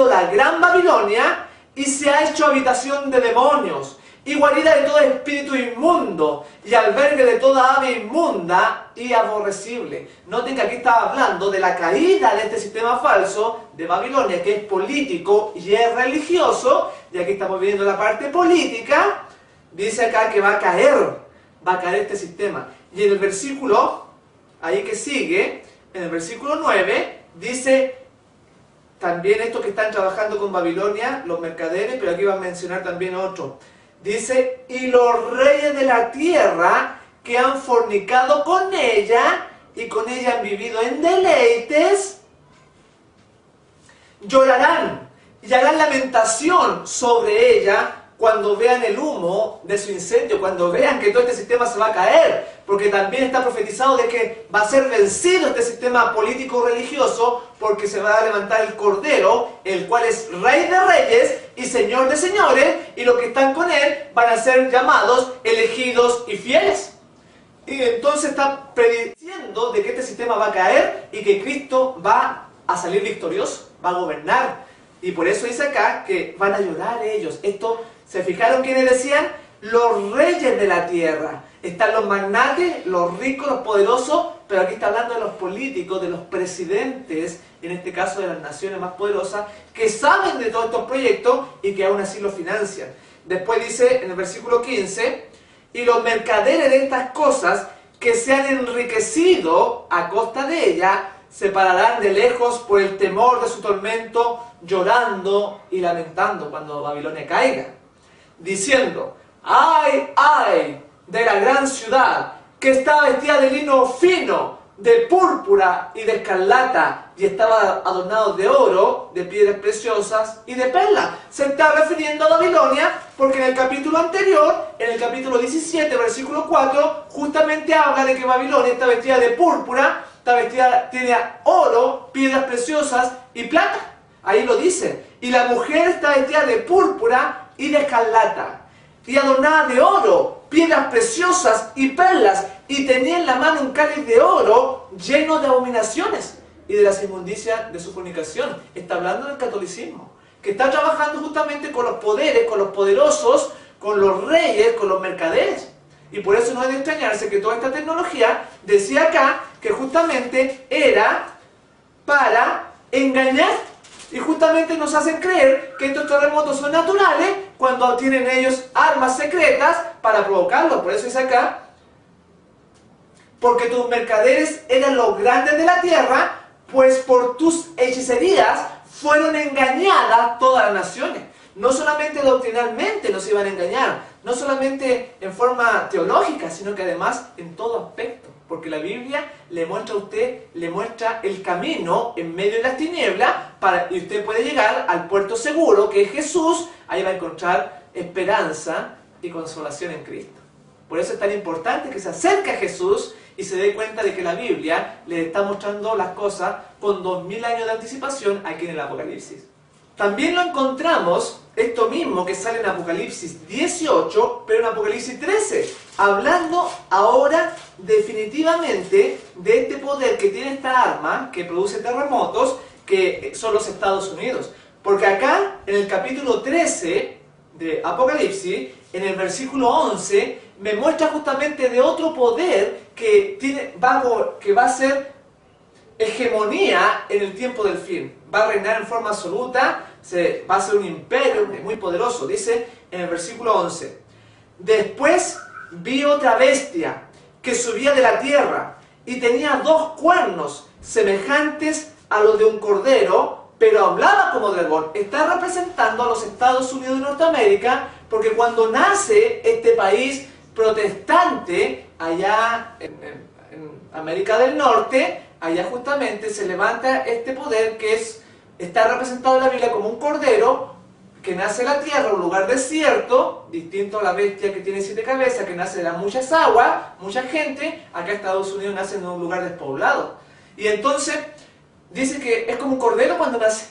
la gran Babilonia, y se ha hecho habitación de demonios, y guarida de todo espíritu inmundo, y albergue de toda ave inmunda y aborrecible. Noten que aquí está hablando de la caída de este sistema falso de Babilonia, que es político y es religioso, y aquí estamos viendo la parte política. Dice acá que va a caer este sistema. Y en el versículo, ahí que sigue, en el versículo 9, dice también esto que están trabajando con Babilonia, los mercaderes, pero aquí va a mencionar también otro. Dice: y los reyes de la tierra que han fornicado con ella y con ella han vivido en deleites, llorarán y harán lamentación sobre ella cuando vean el humo de su incendio, cuando vean que todo este sistema se va a caer, porque también está profetizado de que va a ser vencido este sistema político-religioso, porque se va a levantar el Cordero, el cual es Rey de Reyes y Señor de Señores, y los que están con él van a ser llamados elegidos y fieles. Y entonces está prediciendo de que este sistema va a caer y que Cristo va a salir victorioso, va a gobernar. Y por eso dice acá que van a llorar ellos. Esto, ¿se fijaron quiénes decían? Los reyes de la tierra. Están los magnates, los ricos, los poderosos, pero aquí está hablando de los políticos, de los presidentes, en este caso de las naciones más poderosas, que saben de todos estos proyectos y que aún así los financian. Después dice en el versículo 15: y los mercaderes de estas cosas que se han enriquecido a costa de ella, se pararán de lejos por el temor de su tormento, llorando y lamentando cuando Babilonia caiga, diciendo: ¡ay, ay de la gran ciudad, que estaba vestida de lino fino, de púrpura y de escarlata, y estaba adornado de oro, de piedras preciosas y de perlas! Se está refiriendo a Babilonia porque en el capítulo anterior, en el capítulo 17, versículo 4, justamente habla de que Babilonia está vestida de púrpura, está vestida, tiene oro, piedras preciosas y plata. Ahí lo dice. Y la mujer está vestida de púrpura y de escarlata, y adornada de oro, piedras preciosas y perlas, y tenía en la mano un cáliz de oro lleno de abominaciones y de las inmundicias de su fornicación. Está hablando del catolicismo, que está trabajando justamente con los poderes, con los poderosos, con los reyes, con los mercaderes. Y por eso no es de extrañarse que toda esta tecnología, decía acá, que justamente era para engañar. Y justamente nos hacen creer que estos terremotos son naturales cuando tienen ellos armas secretas para provocarlos. Por eso dice acá: porque tus mercaderes eran los grandes de la tierra, pues por tus hechicerías fueron engañadas todas las naciones. No solamente doctrinalmente nos iban a engañar, no solamente en forma teológica, sino que además en todo aspecto. Porque la Biblia le muestra a usted, le muestra el camino en medio de las tinieblas, y usted puede llegar al puerto seguro, que es Jesús. Ahí va a encontrar esperanza y consolación en Cristo. Por eso es tan importante que se acerque a Jesús y se dé cuenta de que la Biblia le está mostrando las cosas con 2000 años de anticipación aquí en el Apocalipsis. También lo encontramos, esto mismo que sale en Apocalipsis 18, pero en Apocalipsis 13, hablando ahora definitivamente de este poder que tiene esta arma que produce terremotos, que son los Estados Unidos. Porque acá, en el capítulo 13 de Apocalipsis, en el versículo 11, me muestra justamente de otro poder que va a ser hegemonía en el tiempo del fin. Va a reinar en forma absoluta, va a ser un imperio muy poderoso. Dice en el versículo 11: después vi otra bestia que subía de la tierra y tenía 2 cuernos semejantes a los de un cordero, pero hablaba como dragón. Está representando a los Estados Unidos de Norteamérica, porque cuando nace este país protestante allá en América del Norte, allá justamente se levanta este poder que está representado en la Biblia como un cordero que nace en la tierra, un lugar desierto, distinto a la bestia que tiene 7 cabezas, que nace de las muchas aguas, mucha gente. Acá Estados Unidos nace en un lugar despoblado. Y entonces dice que es como un cordero cuando nace.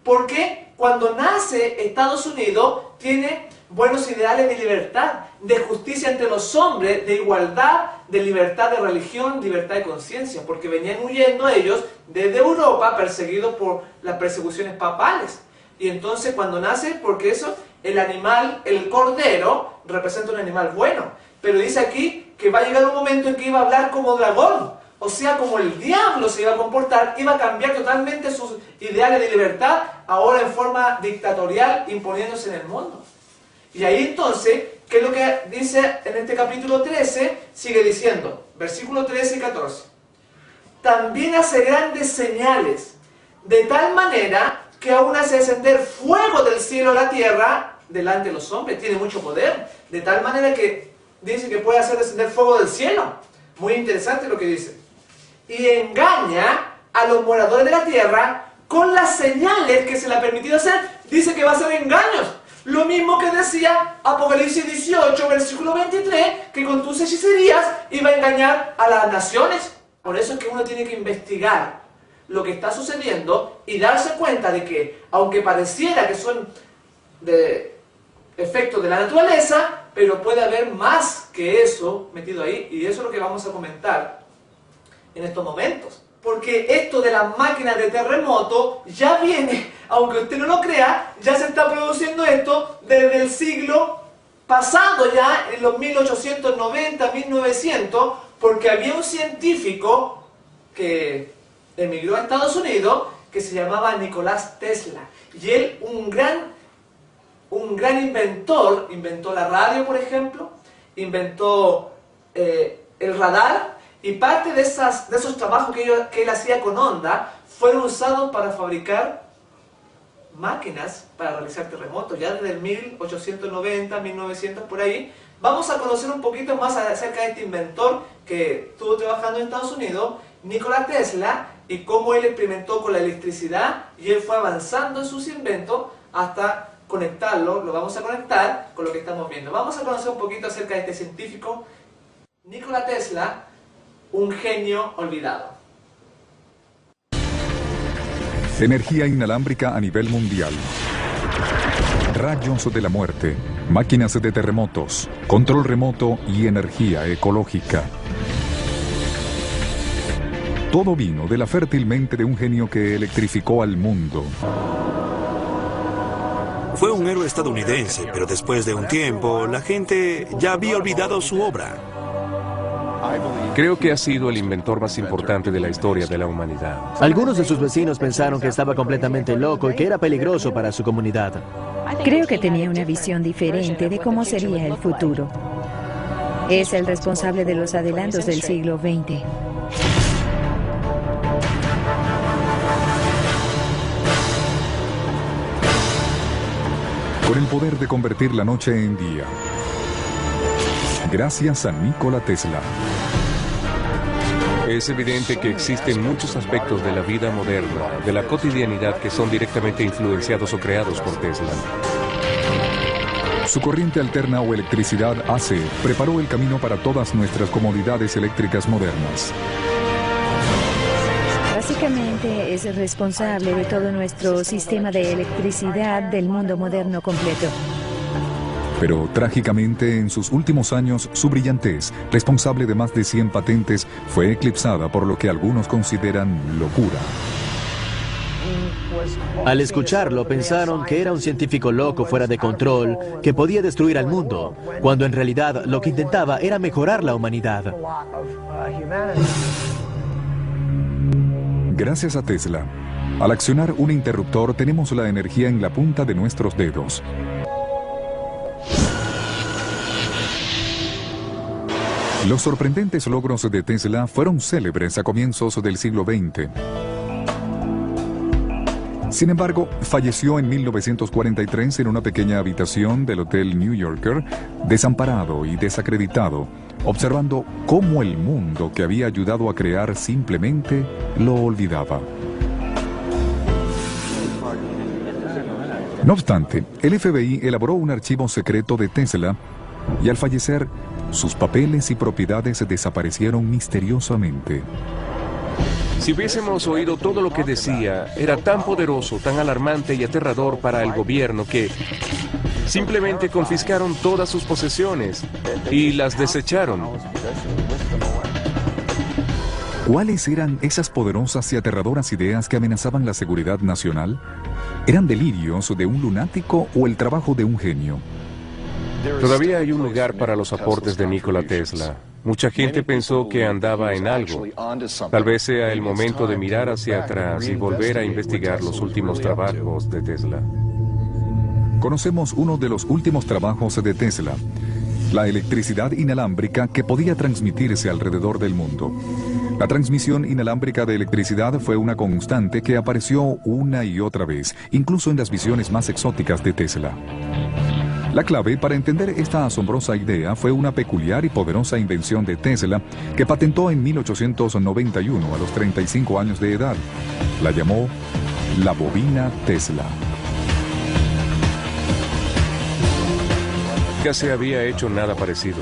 Porque cuando nace Estados Unidos tiene buenos ideales de libertad, de justicia entre los hombres, de igualdad, de libertad de religión, libertad de conciencia, porque venían huyendo ellos desde Europa perseguidos por las persecuciones papales. Y entonces cuando nace, porque eso, el animal, el cordero, representa un animal bueno. Pero dice aquí que va a llegar un momento en que iba a hablar como dragón, o sea, como el diablo se iba a comportar, iba a cambiar totalmente sus ideales de libertad, ahora en forma dictatorial, imponiéndose en el mundo. Y ahí entonces, ¿qué es lo que dice en este capítulo 13? Sigue diciendo, versículos 13 y 14. También hace grandes señales, de tal manera que aún hace descender fuego del cielo a la tierra delante de los hombres. Tiene mucho poder, de tal manera que dice que puede hacer descender fuego del cielo. Muy interesante lo que dice. Y engaña a los moradores de la tierra con las señales que se le ha permitido hacer. Dice que va a hacer engaños. Lo mismo que decía Apocalipsis 18, versículo 23, que con tus hechicerías iba a engañar a las naciones. Por eso es que uno tiene que investigar lo que está sucediendo y darse cuenta de que, aunque pareciera que son de efectos de la naturaleza, pero puede haber más que eso metido ahí, y eso es lo que vamos a comentar en estos momentos. Porque esto de las máquinas de terremoto ya viene, aunque usted no lo crea, ya se está produciendo esto desde el siglo pasado, ya en los 1890, 1900, porque había un científico que emigró a Estados Unidos que se llamaba Nicolás Tesla. Y él, un gran inventor, inventó la radio, por ejemplo, inventó el radar, y parte de esos trabajos que él hacía con onda fueron usados para fabricar máquinas para realizar terremotos, ya desde el 1890, 1900 por ahí. Vamos a conocer un poquito más acerca de este inventor que estuvo trabajando en Estados Unidos, Nikola Tesla, y cómo él experimentó con la electricidad y él fue avanzando en sus inventos hasta conectarlo. Lo vamos a conectar con lo que estamos viendo. Vamos a conocer un poquito acerca de este científico, Nikola Tesla, un genio olvidado. Energía inalámbrica a nivel mundial. Rayos de la muerte, máquinas de terremotos, control remoto y energía ecológica. Todo vino de la fértil mente de un genio que electrificó al mundo. Fue un héroe estadounidense, pero después de un tiempo, la gente ya había olvidado su obra. Creo que ha sido el inventor más importante de la historia de la humanidad. Algunos de sus vecinos pensaron que estaba completamente loco y que era peligroso para su comunidad. Creo que tenía una visión diferente de cómo sería el futuro. Es el responsable de los adelantos del siglo XX. Con el poder de convertir la noche en día. Gracias a Nikola Tesla. Es evidente que existen muchos aspectos de la vida moderna, de la cotidianidad, que son directamente influenciados o creados por Tesla. Su corriente alterna o electricidad AC preparó el camino para todas nuestras comodidades eléctricas modernas. Básicamente es el responsable de todo nuestro sistema de electricidad del mundo moderno completo. Pero trágicamente en sus últimos años su brillantez, responsable de más de 100 patentes, fue eclipsada por lo que algunos consideran locura. Al escucharlo pensaron que era un científico loco fuera de control, que podía destruir al mundo, cuando en realidad lo que intentaba era mejorar la humanidad. Gracias a Tesla, al accionar un interruptor tenemos la energía en la punta de nuestros dedos. Los sorprendentes logros de Tesla fueron célebres a comienzos del siglo XX. Sin embargo, falleció en 1943 en una pequeña habitación del Hotel New Yorker, desamparado y desacreditado, observando cómo el mundo que había ayudado a crear simplemente lo olvidaba. No obstante, el FBI elaboró un archivo secreto de Tesla y al fallecer, sus papeles y propiedades desaparecieron misteriosamente. Si hubiésemos oído todo lo que decía, era tan poderoso, tan alarmante y aterrador para el gobierno que simplemente confiscaron todas sus posesiones y las desecharon. ¿Cuáles eran esas poderosas y aterradoras ideas que amenazaban la seguridad nacional? ¿Eran delirios de un lunático o el trabajo de un genio? Todavía hay un lugar para los aportes de Nikola Tesla. Mucha gente pensó que andaba en algo. Tal vez sea el momento de mirar hacia atrás y volver a investigar los últimos trabajos de Tesla. Conocemos uno de los últimos trabajos de Tesla, la electricidad inalámbrica que podía transmitirse alrededor del mundo. La transmisión inalámbrica de electricidad fue una constante que apareció una y otra vez, incluso en las visiones más exóticas de Tesla. La clave para entender esta asombrosa idea fue una peculiar y poderosa invención de Tesla que patentó en 1891 a los 35 años de edad. La llamó la bobina Tesla. Nunca se había hecho nada parecido.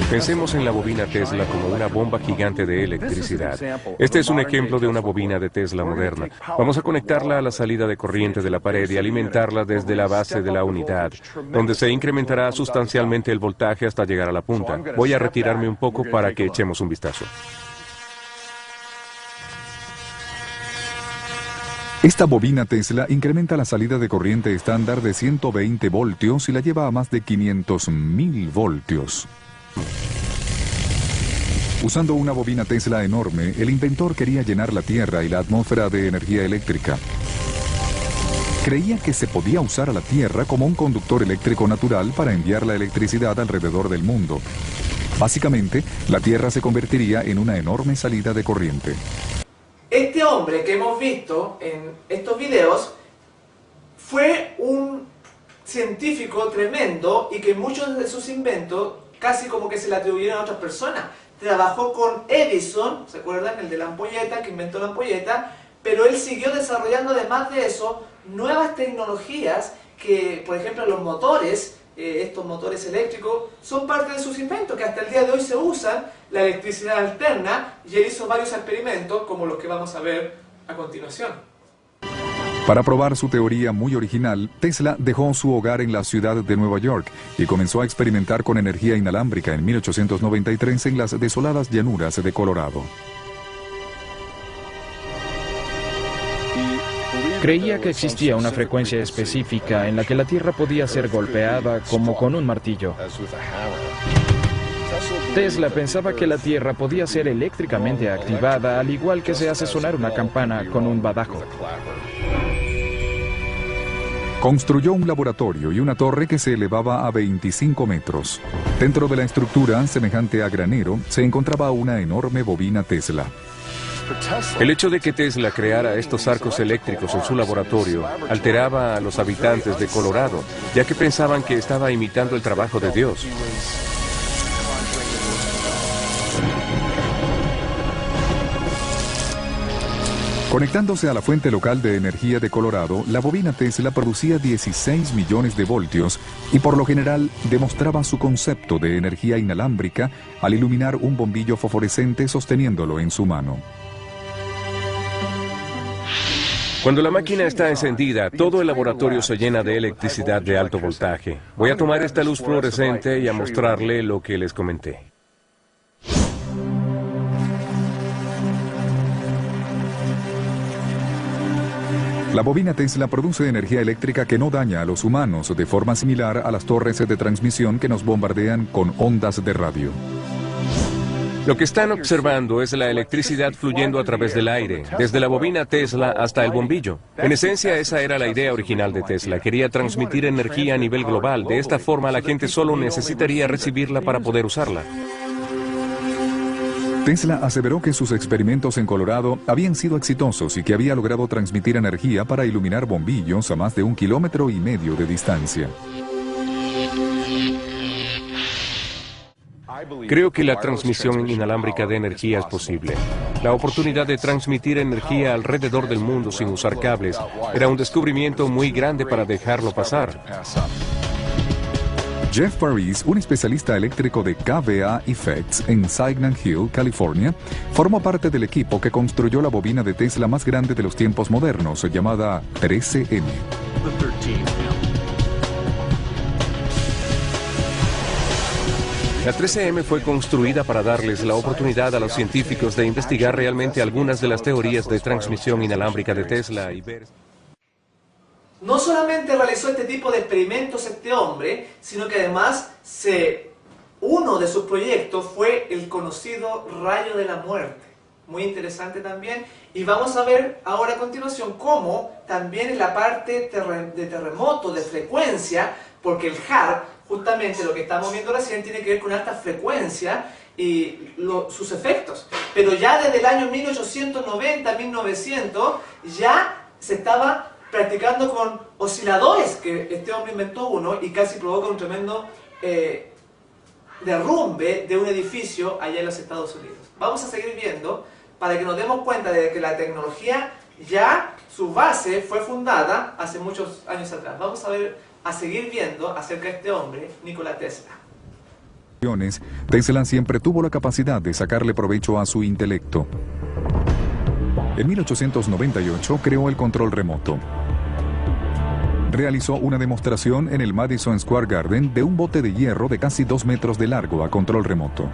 Pensemos en la bobina Tesla como una bomba gigante de electricidad. Este es un ejemplo de una bobina de Tesla moderna. Vamos a conectarla a la salida de corriente de la pared y alimentarla desde la base de la unidad, donde se incrementará sustancialmente el voltaje hasta llegar a la punta. Voy a retirarme un poco para que echemos un vistazo. Esta bobina Tesla incrementa la salida de corriente estándar de 120 voltios y la lleva a más de 500.000 voltios. Usando una bobina Tesla enorme, el inventor quería llenar la Tierra y la atmósfera de energía eléctrica. Creía que se podía usar a la Tierra como un conductor eléctrico natural para enviar la electricidad alrededor del mundo. Básicamente, la Tierra se convertiría en una enorme salida de corriente. Este hombre que hemos visto en estos videos fue un científico tremendo y que muchos de sus inventos casi como que se le atribuyeron a otras personas. Trabajó con Edison, ¿se acuerdan? El de la ampolleta, que inventó la ampolleta, pero él siguió desarrollando además de eso nuevas tecnologías que, por ejemplo, los motores, estos motores eléctricos, son parte de sus inventos que hasta el día de hoy se usan, la electricidad alterna, y él hizo varios experimentos como los que vamos a ver a continuación. Para probar su teoría muy original, Tesla dejó su hogar en la ciudad de Nueva York y comenzó a experimentar con energía inalámbrica en 1893 en las desoladas llanuras de Colorado. Creía que existía una frecuencia específica en la que la Tierra podía ser golpeada como con un martillo. Tesla pensaba que la Tierra podía ser eléctricamente activada, al igual que se hace sonar una campana con un badajo. Construyó un laboratorio y una torre que se elevaba a 25 metros. Dentro de la estructura, semejante a granero, se encontraba una enorme bobina Tesla. El hecho de que Tesla creara estos arcos eléctricos en su laboratorio alteraba a los habitantes de Colorado, ya que pensaban que estaba imitando el trabajo de Dios. Conectándose a la fuente local de energía de Colorado, la bobina Tesla producía 16 millones de voltios y por lo general demostraba su concepto de energía inalámbrica al iluminar un bombillo fosforescente sosteniéndolo en su mano. Cuando la máquina está encendida, todo el laboratorio se llena de electricidad de alto voltaje. Voy a tomar esta luz fluorescente y a mostrarle lo que les comenté. La bobina Tesla produce energía eléctrica que no daña a los humanos, de forma similar a las torres de transmisión que nos bombardean con ondas de radio. Lo que están observando es la electricidad fluyendo a través del aire, desde la bobina Tesla hasta el bombillo. En esencia, esa era la idea original de Tesla. Quería transmitir energía a nivel global. De esta forma, la gente solo necesitaría recibirla para poder usarla. Tesla aseveró que sus experimentos en Colorado habían sido exitosos y que había logrado transmitir energía para iluminar bombillos a más de 1,5 kilómetros de distancia. Creo que la transmisión inalámbrica de energía es posible. La oportunidad de transmitir energía alrededor del mundo sin usar cables era un descubrimiento muy grande para dejarlo pasar. Jeff Paris, un especialista eléctrico de KVA Effects en Signal Hill, California, formó parte del equipo que construyó la bobina de Tesla más grande de los tiempos modernos, llamada 13M. La 13M fue construida para darles la oportunidad a los científicos de investigar realmente algunas de las teorías de transmisión inalámbrica de Tesla y ver... No solamente realizó este tipo de experimentos este hombre, sino que además uno de sus proyectos fue el conocido rayo de la muerte. Muy interesante también. Y vamos a ver ahora a continuación cómo también en la parte de terremoto, de frecuencia, porque el HAARP, justamente lo que estamos viendo recién, tiene que ver con alta frecuencia y sus efectos. Pero ya desde el año 1890, 1900, ya se estaba practicando con osciladores, que este hombre inventó uno y casi provoca un tremendo derrumbe de un edificio allá en los Estados Unidos. Vamos a seguir viendo para que nos demos cuenta de que la tecnología ya, su base fue fundada hace muchos años atrás. Vamos a seguir viendo acerca de este hombre, Nikola Tesla. Tesla siempre tuvo la capacidad de sacarle provecho a su intelecto. En 1898 creó el control remoto. Realizó una demostración en el Madison Square Garden de un bote de hierro de casi 2 metros de largo a control remoto.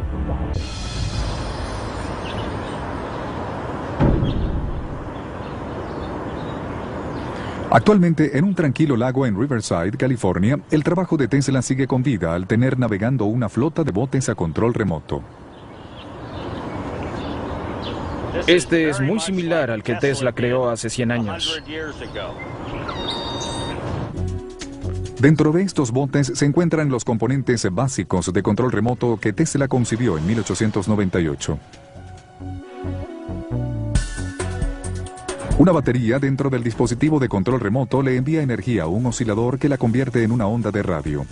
Actualmente, en un tranquilo lago en Riverside, California, el trabajo de Tesla sigue con vida al tener navegando una flota de botes a control remoto. Este es muy similar al que Tesla creó hace 100 años. Dentro de estos botes se encuentran los componentes básicos de control remoto que Tesla concibió en 1898. Una batería dentro del dispositivo de control remoto le envía energía a un oscilador que la convierte en una onda de radio.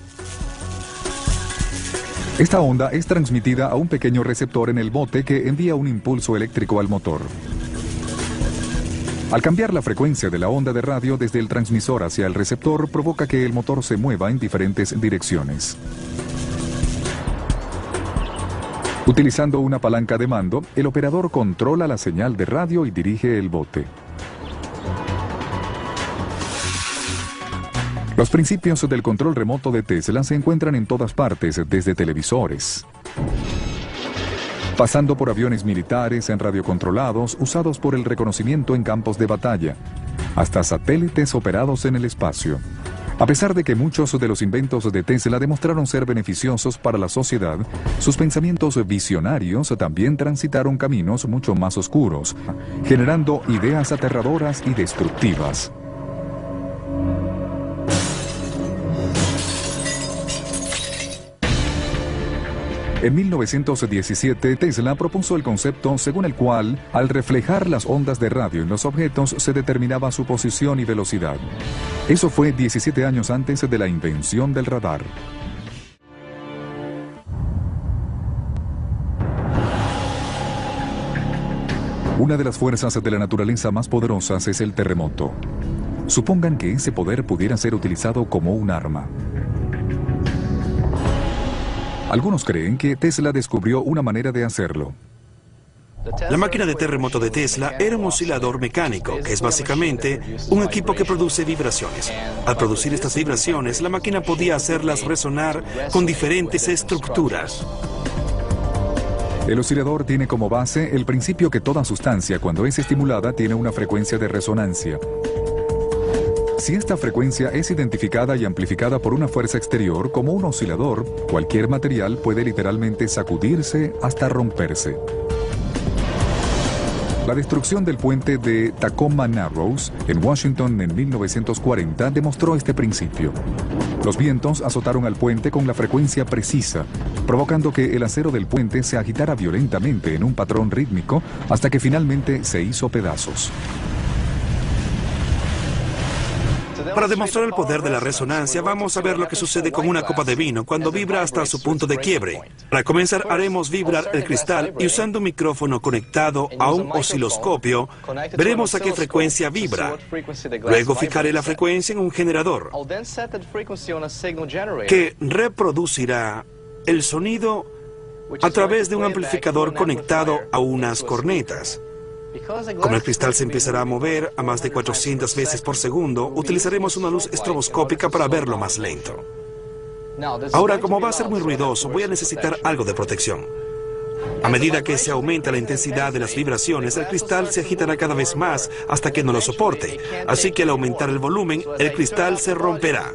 Esta onda es transmitida a un pequeño receptor en el bote que envía un impulso eléctrico al motor. Al cambiar la frecuencia de la onda de radio desde el transmisor hacia el receptor, provoca que el motor se mueva en diferentes direcciones. Utilizando una palanca de mando, el operador controla la señal de radio y dirige el bote. Los principios del control remoto de Tesla se encuentran en todas partes, desde televisores, pasando por aviones militares en radiocontrolados usados por el reconocimiento en campos de batalla, hasta satélites operados en el espacio. A pesar de que muchos de los inventos de Tesla demostraron ser beneficiosos para la sociedad, sus pensamientos visionarios también transitaron caminos mucho más oscuros, generando ideas aterradoras y destructivas. En 1917, Tesla propuso el concepto según el cual, al reflejar las ondas de radio en los objetos, se determinaba su posición y velocidad. Eso fue 17 años antes de la invención del radar. Una de las fuerzas de la naturaleza más poderosas es el terremoto. Supongan que ese poder pudiera ser utilizado como un arma. Algunos creen que Tesla descubrió una manera de hacerlo. La máquina de terremoto de Tesla era un oscilador mecánico, que es básicamente un equipo que produce vibraciones. Al producir estas vibraciones, la máquina podía hacerlas resonar con diferentes estructuras. El oscilador tiene como base el principio que toda sustancia, cuando es estimulada, tiene una frecuencia de resonancia. Si esta frecuencia es identificada y amplificada por una fuerza exterior, como un oscilador, cualquier material puede literalmente sacudirse hasta romperse. La destrucción del puente de Tacoma Narrows en Washington en 1940 demostró este principio. Los vientos azotaron al puente con la frecuencia precisa, provocando que el acero del puente se agitara violentamente en un patrón rítmico hasta que finalmente se hizo pedazos. Para demostrar el poder de la resonancia, vamos a ver lo que sucede con una copa de vino cuando vibra hasta su punto de quiebre. Para comenzar, haremos vibrar el cristal y usando un micrófono conectado a un osciloscopio, veremos a qué frecuencia vibra. Luego fijaré la frecuencia en un generador que reproducirá el sonido a través de un amplificador conectado a unas cornetas. Como el cristal se empezará a mover a más de 400 veces por segundo, utilizaremos una luz estroboscópica para verlo más lento. Ahora, como va a ser muy ruidoso, voy a necesitar algo de protección. A medida que se aumenta la intensidad de las vibraciones, el cristal se agitará cada vez más hasta que no lo soporte. Así que al aumentar el volumen, el cristal se romperá.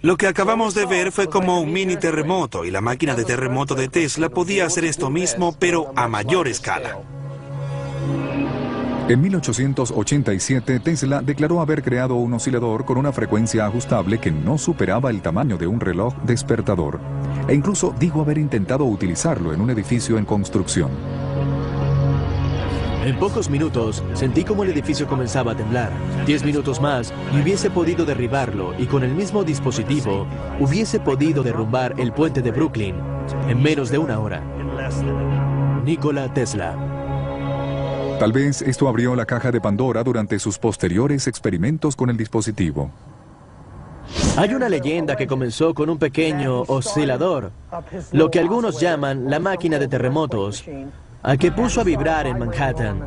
Lo que acabamos de ver fue como un mini terremoto y la máquina de terremoto de Tesla podía hacer esto mismo, pero a mayor escala. En 1887, Tesla declaró haber creado un oscilador con una frecuencia ajustable que no superaba el tamaño de un reloj despertador, e incluso dijo haber intentado utilizarlo en un edificio en construcción. En pocos minutos, sentí como el edificio comenzaba a temblar. 10 minutos más y hubiese podido derribarlo, y con el mismo dispositivo hubiese podido derrumbar el puente de Brooklyn en menos de una hora. Nikola Tesla. Tal vez esto abrió la caja de Pandora durante sus posteriores experimentos con el dispositivo. Hay una leyenda que comenzó con un pequeño oscilador, lo que algunos llaman la máquina de terremotos, a que puso a vibrar en Manhattan.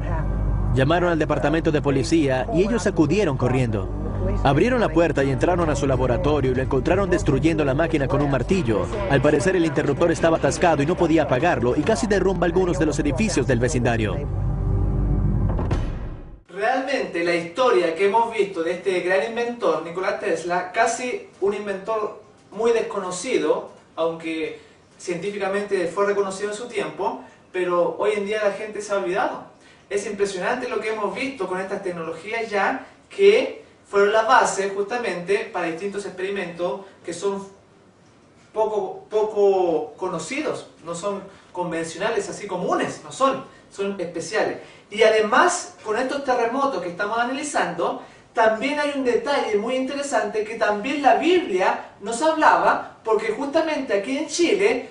Llamaron al departamento de policía y ellos acudieron corriendo. Abrieron la puerta y entraron a su laboratorio y lo encontraron destruyendo la máquina con un martillo. Al parecer el interruptor estaba atascado y no podía apagarlo y casi derrumba algunos de los edificios del vecindario. Realmente la historia que hemos visto de este gran inventor, Nikola Tesla, casi un inventor muy desconocido, aunque científicamente fue reconocido en su tiempo, pero hoy en día la gente se ha olvidado. Es impresionante lo que hemos visto con estas tecnologías ya, que fueron la base justamente para distintos experimentos que son poco conocidos, no son convencionales así comunes, no son especiales. Y además, con estos terremotos que estamos analizando, también hay un detalle muy interesante que también la Biblia nos hablaba, porque justamente aquí en Chile,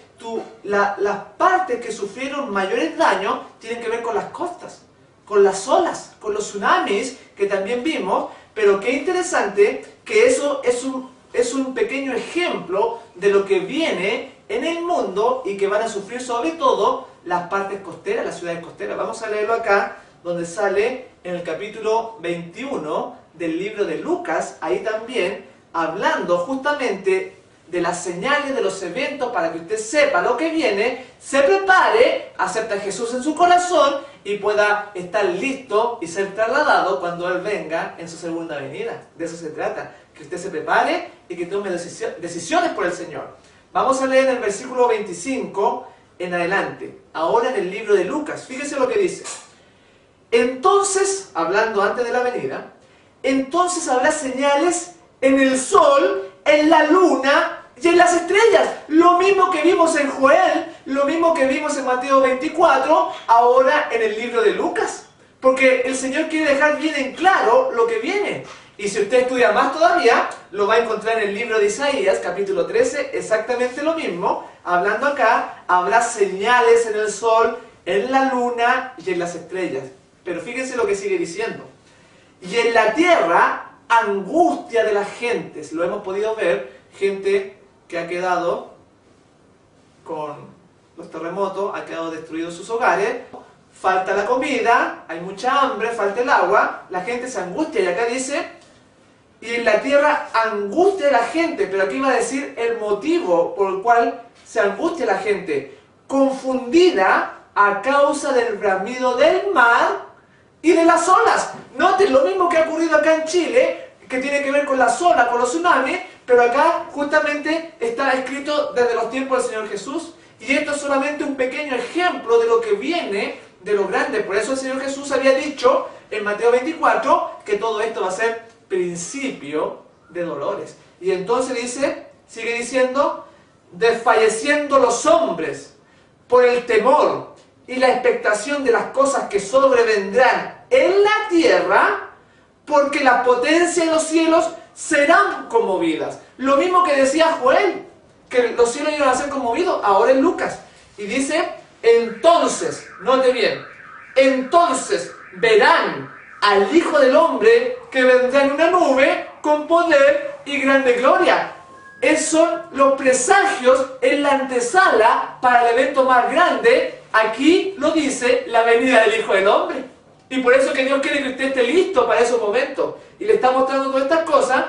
las partes que sufrieron mayores daños tienen que ver con las costas, con las olas, con los tsunamis que también vimos, pero qué interesante que eso es un pequeño ejemplo de lo que viene en el mundo y que van a sufrir sobre todo las partes costeras, las ciudades costeras. Vamos a leerlo acá, donde sale en el capítulo 21 del libro de Lucas, ahí también, hablando justamente de las señales, de los eventos, para que usted sepa lo que viene, se prepare, acepte a Jesús en su corazón y pueda estar listo y ser trasladado cuando Él venga en su segunda venida. De eso se trata, que usted se prepare y que tome decisiones por el Señor. Vamos a leer el versículo 25 en adelante, ahora en el libro de Lucas. Fíjese lo que dice. Entonces, hablando antes de la venida, entonces habrá señales en el sol, en la luna y en las estrellas. Lo mismo que vimos en Joel, lo mismo que vimos en Mateo 24, ahora en el libro de Lucas. Porque el Señor quiere dejar bien en claro lo que viene. Y si usted estudia más todavía, lo va a encontrar en el libro de Isaías, capítulo 13, exactamente lo mismo. Hablando acá, habrá señales en el sol, en la luna y en las estrellas. Pero fíjense lo que sigue diciendo. Y en la tierra, angustia de las gentes. Lo hemos podido ver, gente que ha quedado con los terremotos, ha quedado destruidos sus hogares, falta la comida, hay mucha hambre, falta el agua, la gente se angustia. Y acá dice, y en la tierra angustia de la gente, pero aquí va a decir el motivo por el cual se angustia la gente, confundida a causa del bramido del mar y de las olas. Noten lo mismo que ha ocurrido acá en Chile, que tiene que ver con las olas, con los tsunamis, pero acá justamente está escrito desde los tiempos del Señor Jesús, y esto es solamente un pequeño ejemplo de lo que viene, de lo grande. Por eso el Señor Jesús había dicho en Mateo 24 que todo esto va a ser principio de dolores. Y entonces dice, sigue diciendo, desfalleciendo los hombres por el temor y la expectación de las cosas que sobrevendrán en la tierra, porque la potencia de los cielos serán conmovidas. Lo mismo que decía Joel, que los cielos iban a ser conmovidos, ahora en Lucas. Y dice, entonces, note bien, entonces verán al Hijo del Hombre que vendrá en una nube con poder y grande gloria. Esos son los presagios en la antesala para el evento más grande. Aquí lo dice la venida del Hijo del Hombre. Y por eso que Dios quiere que usted esté listo para esos momentos. Y le está mostrando todas estas cosas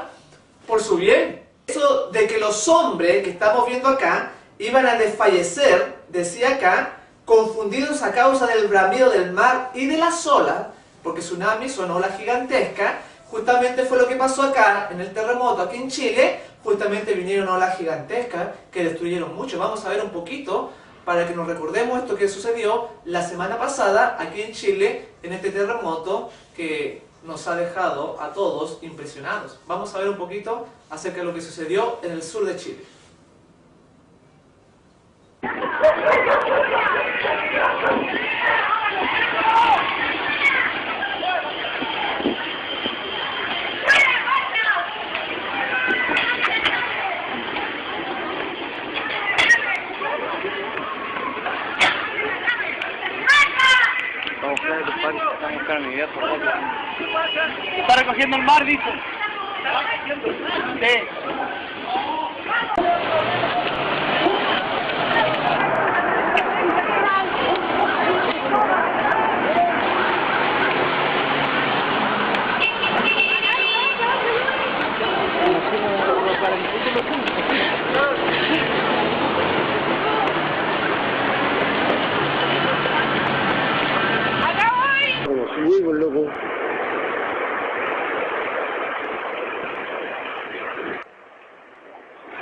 por su bien. Eso de que los hombres que estamos viendo acá iban a desfallecer, decía acá, confundidos a causa del bramido del mar y de las olas, porque tsunamis son olas gigantescas. Justamente fue lo que pasó acá en el terremoto, aquí en Chile. Justamente vinieron olas gigantescas que destruyeron mucho. Vamos a ver un poquito para que nos recordemos esto que sucedió la semana pasada aquí en Chile, en este terremoto que nos ha dejado a todos impresionados. Vamos a ver un poquito acerca de lo que sucedió en el sur de Chile. Está recogiendo el mar, dice. Sí.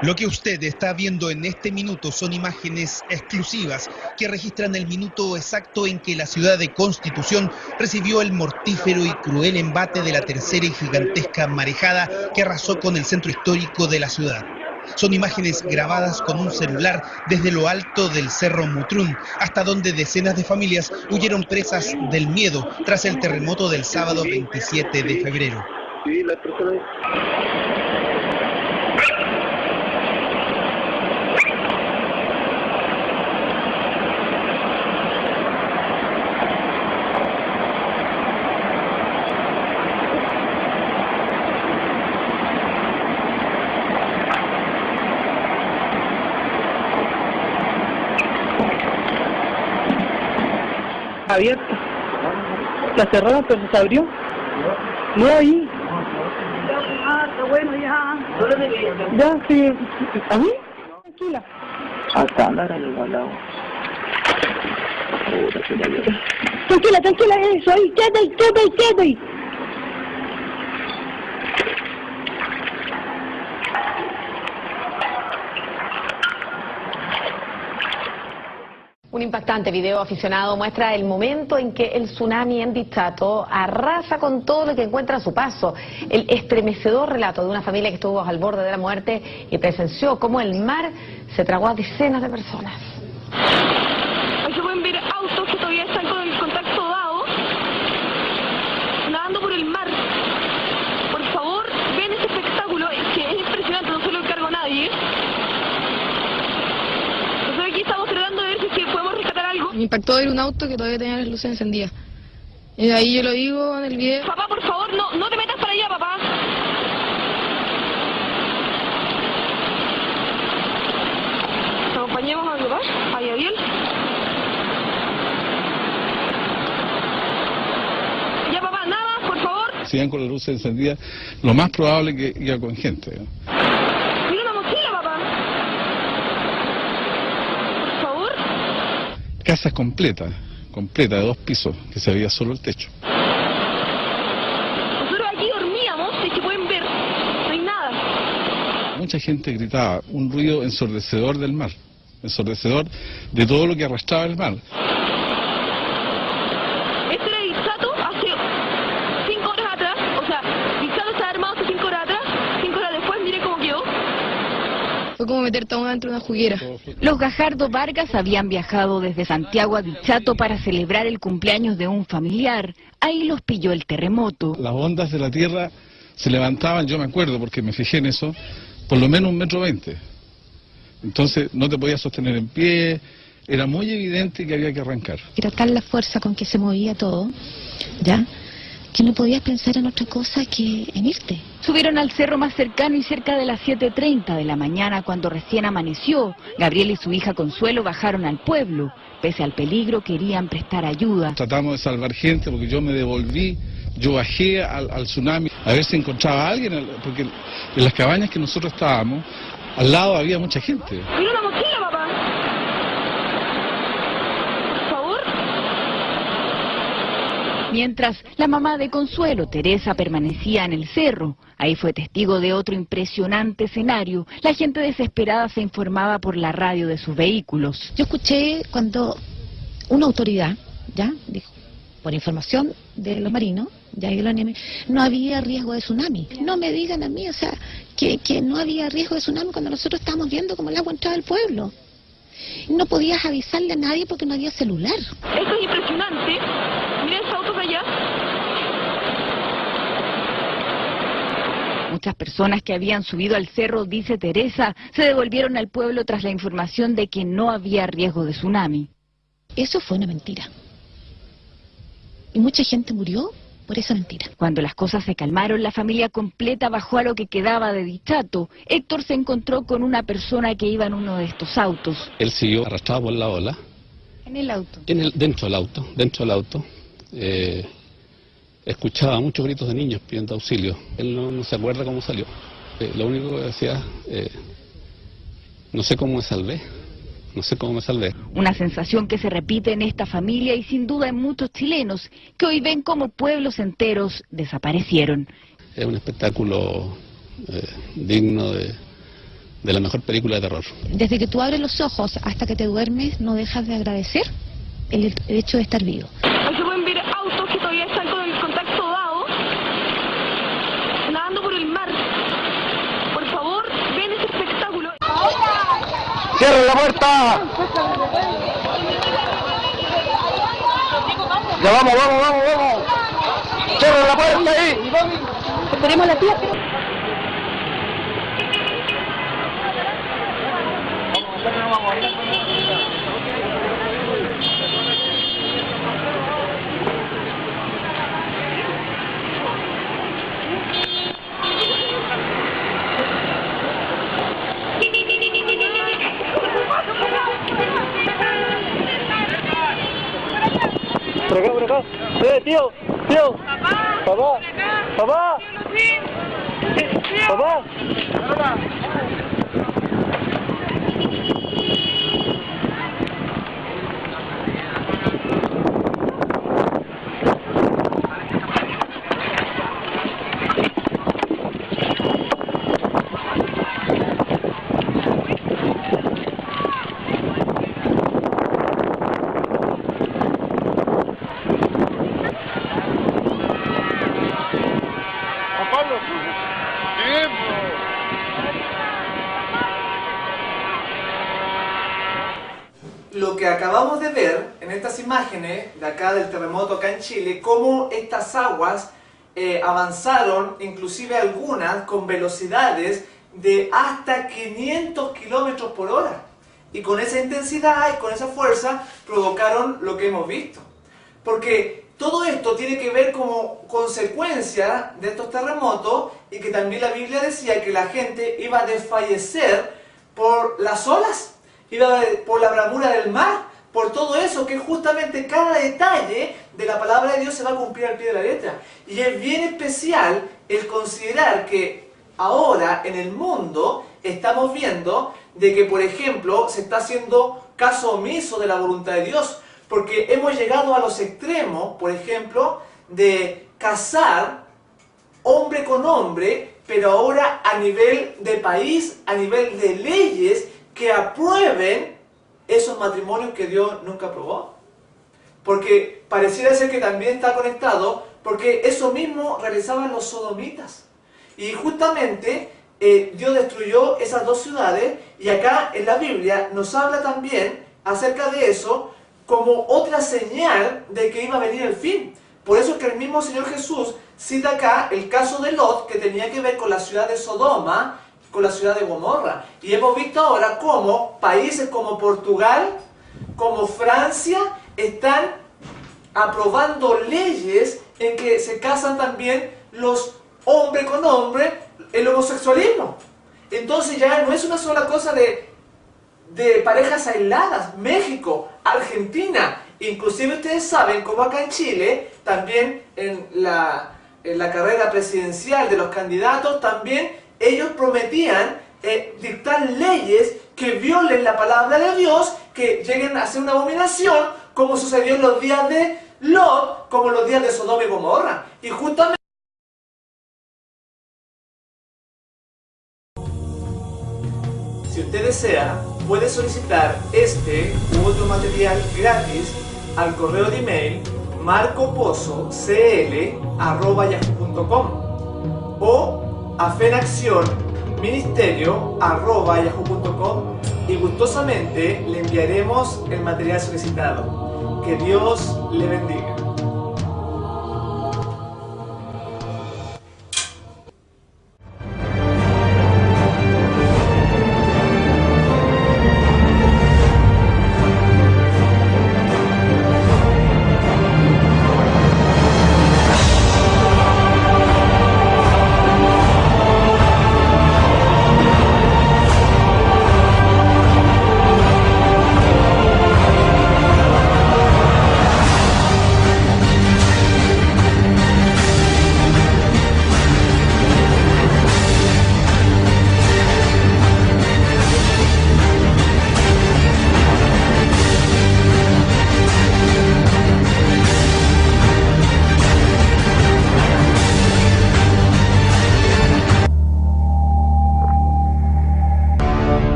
Lo que usted está viendo en este minuto son imágenes exclusivas que registran el minuto exacto en que la ciudad de Constitución recibió el mortífero y cruel embate de la tercera y gigantesca marejada que arrasó con el centro histórico de la ciudad. Son imágenes grabadas con un celular desde lo alto del Cerro Mutrún, hasta donde decenas de familias huyeron presas del miedo tras el terremoto del sábado 27 de febrero. Abierta. La cerraron, pero se abrió. No ahí. Está bueno, ya. Ya, sí. ¿A mí? Tranquila. Hasta andar en el balao. Tranquila, tranquila, eso ahí. Quédate ahí. Un impactante video aficionado muestra el momento en que el tsunami en Dichato arrasa con todo lo que encuentra a su paso. El estremecedor relato de una familia que estuvo al borde de la muerte y presenció cómo el mar se tragó a decenas de personas. Ahí se pueden ver autos que todavía están con el contacto dado, nadando por el mar. Por favor, ven este espectáculo, que es impresionante, no se lo encargo a nadie. Entonces aquí estamos tratando de ver si podemos rescatar algo. Me impactó ver un auto que todavía tenía las luces encendidas. Y de ahí yo lo digo en el video. Papá, por favor, no te metas para allá, papá. Acompañemos a mi papá, a Gabriel. Ya, papá, nada más, por favor. Si iban con las luces encendidas, lo más probable es que iba con gente, ¿no? Mira una mochila, papá. Por favor. Casas completas de 2 pisos, que se veía solo el techo. Nosotros aquí dormíamos, es que pueden ver, no hay nada. Mucha gente gritaba, un ruido ensordecedor del mar, ensordecedor de todo lo que arrastraba el mar. Este era Dichato hace 5 horas atrás, o sea, Dichato estaba armado hace 5 horas atrás, 5 horas después, mire cómo quedó. Fue como meterte a uno dentro de una juguera. Los Gajardo Vargas habían viajado desde Santiago a Dichato para celebrar el cumpleaños de un familiar. Ahí los pilló el terremoto. Las ondas de la tierra se levantaban, yo me acuerdo porque me fijé en eso, por lo menos 1,20 m. Entonces no te podías sostener en pie, era muy evidente que había que arrancar. Era tal la fuerza con que se movía todo, ¿ya?, que no podías pensar en otra cosa que en irte. Subieron al cerro más cercano y cerca de las 7:30 de la mañana, cuando recién amaneció, Gabriel y su hija Consuelo bajaron al pueblo. Pese al peligro, querían prestar ayuda. Tratamos de salvar gente porque yo me devolví, yo bajé al tsunami a ver si encontraba a alguien, porque en las cabañas que nosotros estábamos, al lado había mucha gente. Mira una mochila, papá. Por favor. Mientras, la mamá de Consuelo, Teresa, permanecía en el cerro. Ahí fue testigo de otro impresionante escenario. La gente desesperada se informaba por la radio de sus vehículos. Yo escuché cuando una autoridad, ya, dijo, por información de los marinos, ya, y de la ONM, no había riesgo de tsunami. No me digan a mí, o sea, que no había riesgo de tsunami cuando nosotros estábamos viendo cómo el agua entraba al pueblo. No podías avisarle a nadie porque no había celular. Esto es impresionante. Miren esos autos allá. Muchas personas que habían subido al cerro, dice Teresa, se devolvieron al pueblo tras la información de que no había riesgo de tsunami. Eso fue una mentira. Y mucha gente murió por esa mentira. Cuando las cosas se calmaron, la familia completa bajó a lo que quedaba de Dichato. Héctor se encontró con una persona que iba en uno de estos autos. Él siguió arrastrado por la ola. ¿En el auto? Dentro del auto. Escuchaba muchos gritos de niños pidiendo auxilio. Él no se acuerda cómo salió. Lo único que decía, no sé cómo me salvé. Una sensación que se repite en esta familia y sin duda en muchos chilenos, que hoy ven como pueblos enteros desaparecieron. Es un espectáculo digno de la mejor película de terror. Desde que tú abres los ojos hasta que te duermes, no dejas de agradecer el hecho de estar vivo. Aquí pueden ver autos que todavía están con el contacto dado, nadando por el mar. Por favor, ven ese espectáculo. ¡Cierren la puerta! Ya vamos! ¡Cierren la puerta ahí! Esperemos a la tía. Por acá. Tío. Papá. Lo que acabamos de ver en estas imágenes de acá del terremoto acá en Chile, cómo estas aguas avanzaron, inclusive algunas con velocidades de hasta 500 kilómetros por hora. Y con esa intensidad y con esa fuerza provocaron lo que hemos visto. Porque todo esto tiene que ver como consecuencia de estos terremotos, y que también la Biblia decía que la gente iba a desfallecer por las olas, iba por la bramura del mar, por todo eso, que justamente cada detalle de la palabra de Dios se va a cumplir al pie de la letra. Y es bien especial el considerar que ahora en el mundo estamos viendo de que, por ejemplo, se está haciendo caso omiso de la voluntad de Dios, porque hemos llegado a los extremos, por ejemplo, de casar hombre con hombre, pero ahora a nivel de país, a nivel de leyes que aprueben esos matrimonios que Dios nunca aprobó. Porque pareciera ser que también está conectado, porque eso mismo realizaban los sodomitas. Y justamente Dios destruyó esas dos ciudades, y acá en la Biblia nos habla también acerca de eso como otra señal de que iba a venir el fin. Por eso es que el mismo Señor Jesús cita acá el caso de Lot, que tenía que ver con la ciudad de Sodoma, con la ciudad de Gomorra. Y hemos visto ahora cómo países como Portugal, como Francia, están aprobando leyes en que se casan también los hombre con hombre, el homosexualismo. Entonces ya no es una sola cosa de parejas aisladas. México, Argentina, inclusive ustedes saben cómo acá en Chile, también en la carrera presidencial de los candidatos, también ellos prometían dictar leyes que violen la palabra de Dios, que lleguen a ser una abominación, como sucedió en los días de Lot, como los días de Sodoma y Gomorra. Y justamente si usted desea, puede solicitar este u otro material gratis al correo de email marcopozocl@yahoo.com o a fenaccionministerio@yahoo.com, y gustosamente le enviaremos el material solicitado. Que Dios le bendiga.